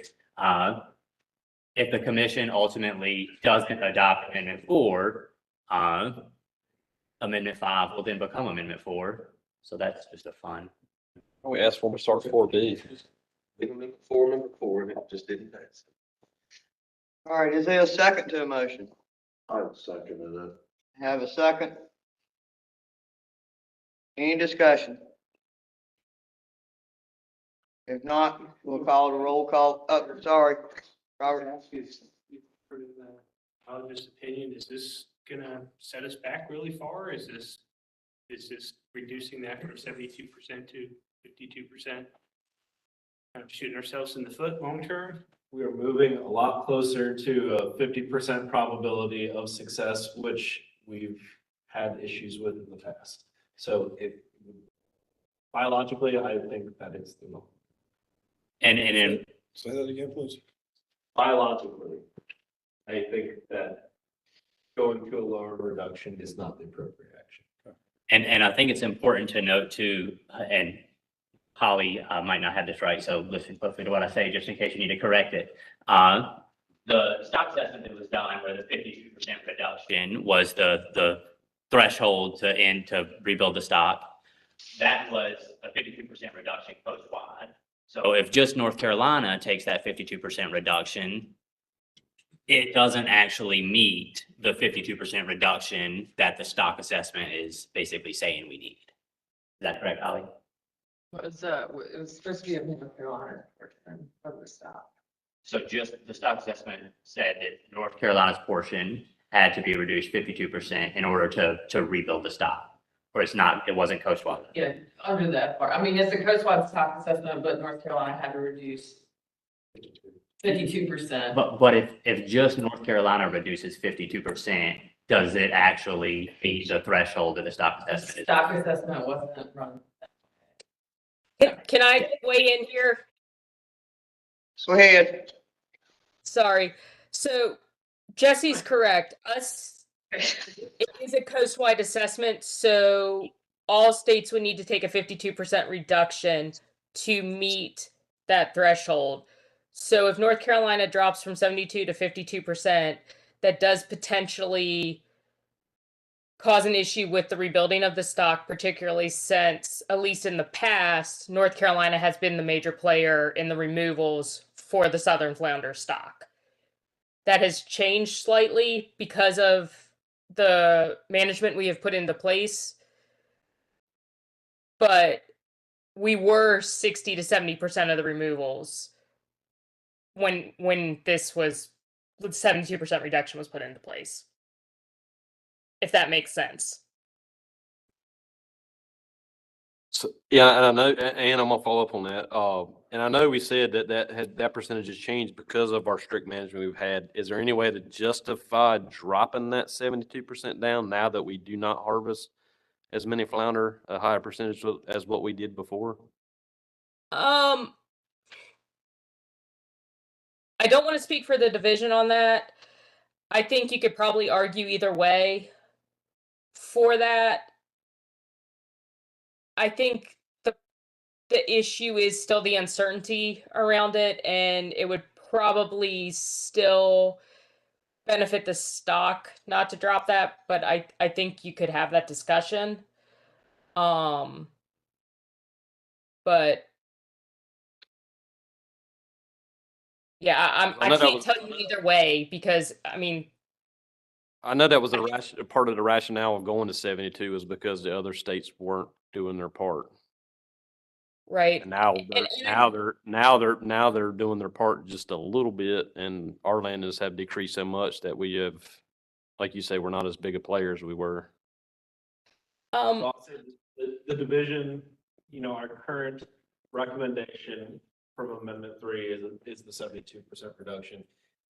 if the commission ultimately doesn't adopt Amendment 4, Amendment 5 will then become Amendment 4. So that's just a fun. We asked for them to start 4B. Amendment 4, and it just didn't pass. All right, is there a second to a motion? I'd second it. Have a second? Any discussion? If not, we'll call the roll call. Oh, sorry, Robert. Just opinion, is this gonna set us back really far? Is this reducing that from 72% to 52%? Kind of shooting ourselves in the foot long term? We are moving a lot closer to a 50% probability of success, which we've had issues with in the past. So biologically, I think that is the goal. And Say that again, please. Biologically, I think that going to a lower reduction is not the appropriate action. And I think it's important to note too, and Holly might not have this right, so listen closely to what I say, just in case you need to correct it. The stock assessment that was done where the 52% reduction was the threshold to rebuild the stock, that was a 52% reduction coast-wide. So if just North Carolina takes that 52% reduction, it doesn't actually meet the 52% reduction that the stock assessment is basically saying we need. Is that correct, Holly? It was supposed to be a North Carolina portion of the stock. So just the stock assessment said that North Carolina's portion had to be reduced 52% in order to rebuild the stock. Or it wasn't coastwide. Yeah, under that part. I mean, it's a coastwide stock assessment, but North Carolina had to reduce 52%. But if just North Carolina reduces 52%, does it actually meet the threshold of the stock assessment? is? Stock assessment wasn't run. Can I weigh in here? Go ahead. Sorry. So Jesse's correct. It is a coastwide assessment, so all states would need to take a 52% reduction to meet that threshold. So if North Carolina drops from 72 to 52%, that does potentially cause an issue with the rebuilding of the stock, particularly since, at least in the past, North Carolina has been the major player in the removals for the southern flounder stock. That has changed slightly because of the management we have put into place, but we were 60 to 70% of the removals when this was 72% reduction was put into place. If that makes sense. So, yeah, and I know, and I'm gonna follow up on that. And I know we said that percentage has changed because of our strict management we've had. Is there any way to justify dropping that 72% down now that we do not harvest as many flounder, a higher percentage as what we did before? I don't want to speak for the division on that. I think you could probably argue either way for that. I think the issue is still the uncertainty around it, and it would probably still benefit the stock not to drop that, but I think you could have that discussion. But yeah, I can't tell you either way because I mean, I know that was a part of the rationale of going to 72 is because the other states weren't doing their part. Right. And now they're doing their part just a little bit, and our landings have decreased so much that we have, like you say, we're not as big a player as we were. The division, our current recommendation from Amendment 3 is the 72% reduction,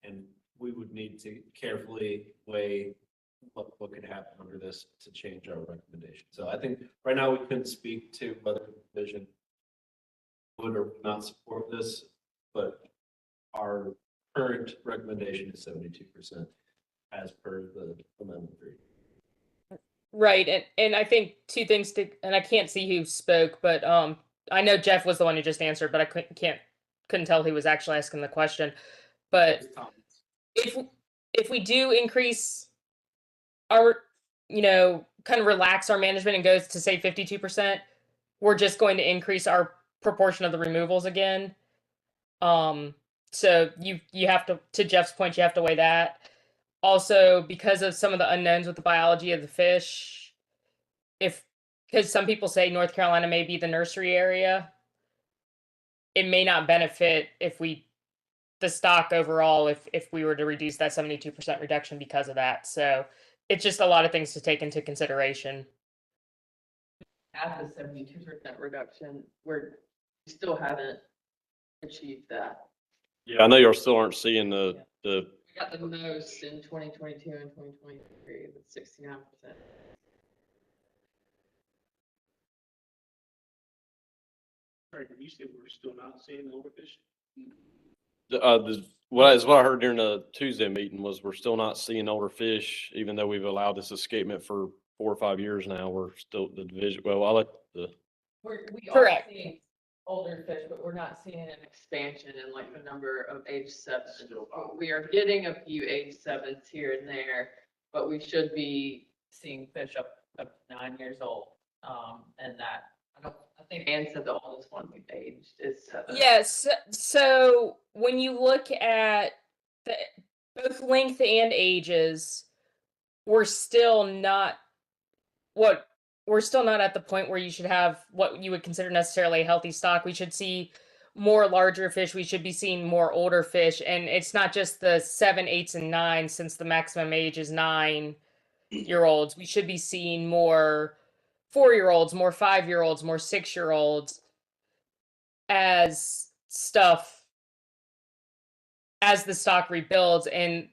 and we would need to carefully weigh what could happen under this to change our recommendation. So I think right now we couldn't speak to whether the division would or would not support this, but our current recommendation is 72% as per the Amendment 3. Right, and I think two things and I can't see who spoke, but I know Jeff was the one who just answered, but I couldn't tell who was actually asking the question. But if we do increase our, kind of relax our management and goes to say 52%, we're just going to increase our proportion of the removals again. So you have to Jeff's point, you have to weigh that. Also, because of some of the unknowns with the biology of the fish, because some people say North Carolina may be the nursery area, it may not benefit the stock overall if we were to reduce that 72% reduction because of that. So it's just a lot of things to take into consideration. At the 72% reduction, we still haven't achieved that. Yeah, I know y'all still aren't seeing the We got the most in 2022 and 2023 with 69%. Right, you said we're still not seeing overfish? what I heard during the Tuesday meeting was we're still not seeing older fish, even though we've allowed this escapement for 4 or 5 years now. We're still the division. Well, I'll let the. We are Correct. seeing older fish, but we're not seeing an expansion in like the number of age 7s. We are getting a few age 7s here and there, but we should be seeing fish up to 9 years old. And that, I think Ann said the oldest one we've aged is 7. Yes. So when you look at both length and ages, we're still not at the point where you should have what you would consider necessarily a healthy stock. We should see more larger fish. We should be seeing more older fish. And it's not just the 7, 8s, and 9s, since the maximum age is 9-year-olds. We should be seeing more 4-year-olds, more 5-year-olds, more 6-year-olds as the stock rebuilds. And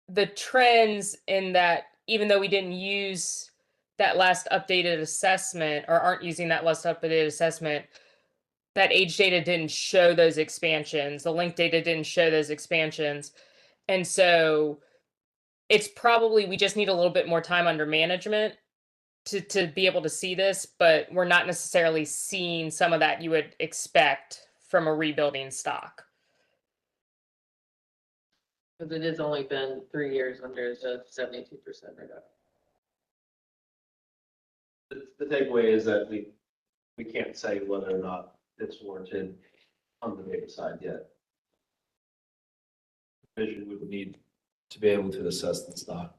the trends in that, even though we didn't use that last updated assessment, or aren't using that last updated assessment, that age data didn't show those expansions. The link data didn't show those expansions. And so it's probably, we just need a little bit more time under management to be able to see this, but we're not necessarily seeing some of that you would expect from a rebuilding stock. Because it has only been 3 years under the 72% reduction. The takeaway is that we can't say whether or not it's warranted on the data side yet. Vision would need to be able to assess the stock.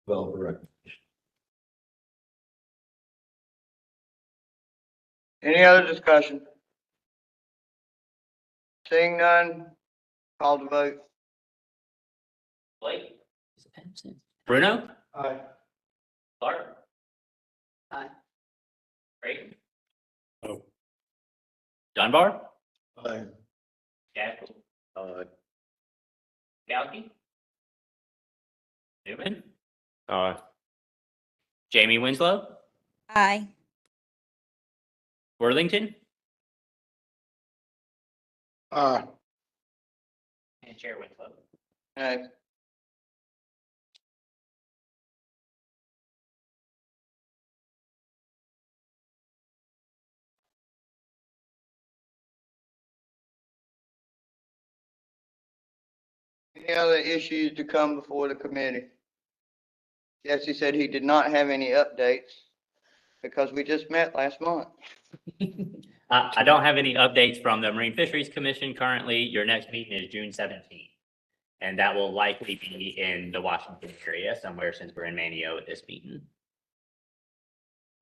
Develop a recommendation. Any other discussion? Seeing none, call to vote. Blake? Bruno? Aye. Clark? Aye. Creighton? No. Dunbar? Aye. Gaskell? Aye. Galkey? Newman? Aye. Jamie Winslow? Aye. Worthington? Aye. And Chair Winslow. Aye. Any other issues to come before the committee? Jesse said he did not have any updates because we just met last month. I don't have any updates from the Marine Fisheries Commission currently. Your next meeting is June 17th. And that will likely be in the Washington area somewhere, since we're in Manio at this meeting.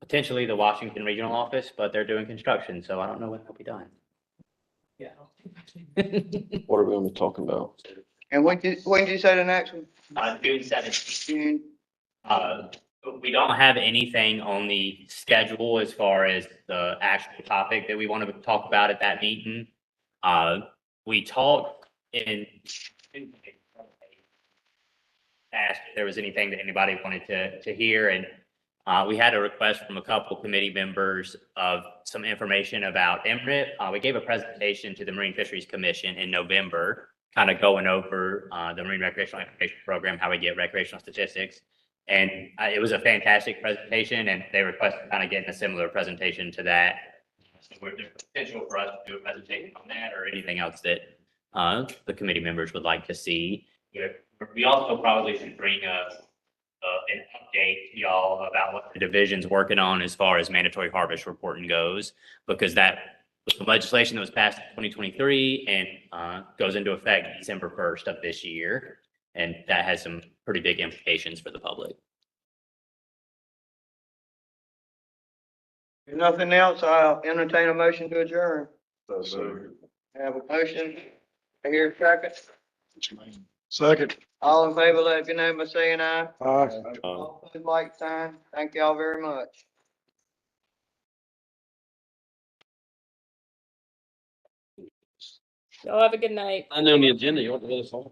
Potentially the Washington Regional Office, but they're doing construction, so I don't know when they'll be done. Yeah. What are we gonna be talking about? And when did you say the next one? June 17th. June? We don't have anything on the schedule as far as the actual topic that we want to talk about at that meeting. We talked asked if there was anything that anybody wanted to hear, and we had a request from a couple committee members of some information about MRIP. We gave a presentation to the Marine Fisheries Commission in November, kind of going over the Marine Recreational Information Program, how we get recreational statistics. And it was a fantastic presentation, and they requested kind of getting a similar presentation to that. So there's potential for us to do a presentation on that or anything else that the committee members would like to see. We also probably should bring an update to y'all about what the division's working on as far as mandatory harvest reporting goes, because that was the legislation that was passed in 2023 and goes into effect December 1st of this year. And that has some pretty big implications for the public. If nothing else, I'll entertain a motion to adjourn. So, Have a motion. I hear a second. Second. All in favor, let it be known by saying aye. Aye. All opposed, like sign. Thank y'all very much. Y'all have a good night. I know on the agenda, you want to let us on.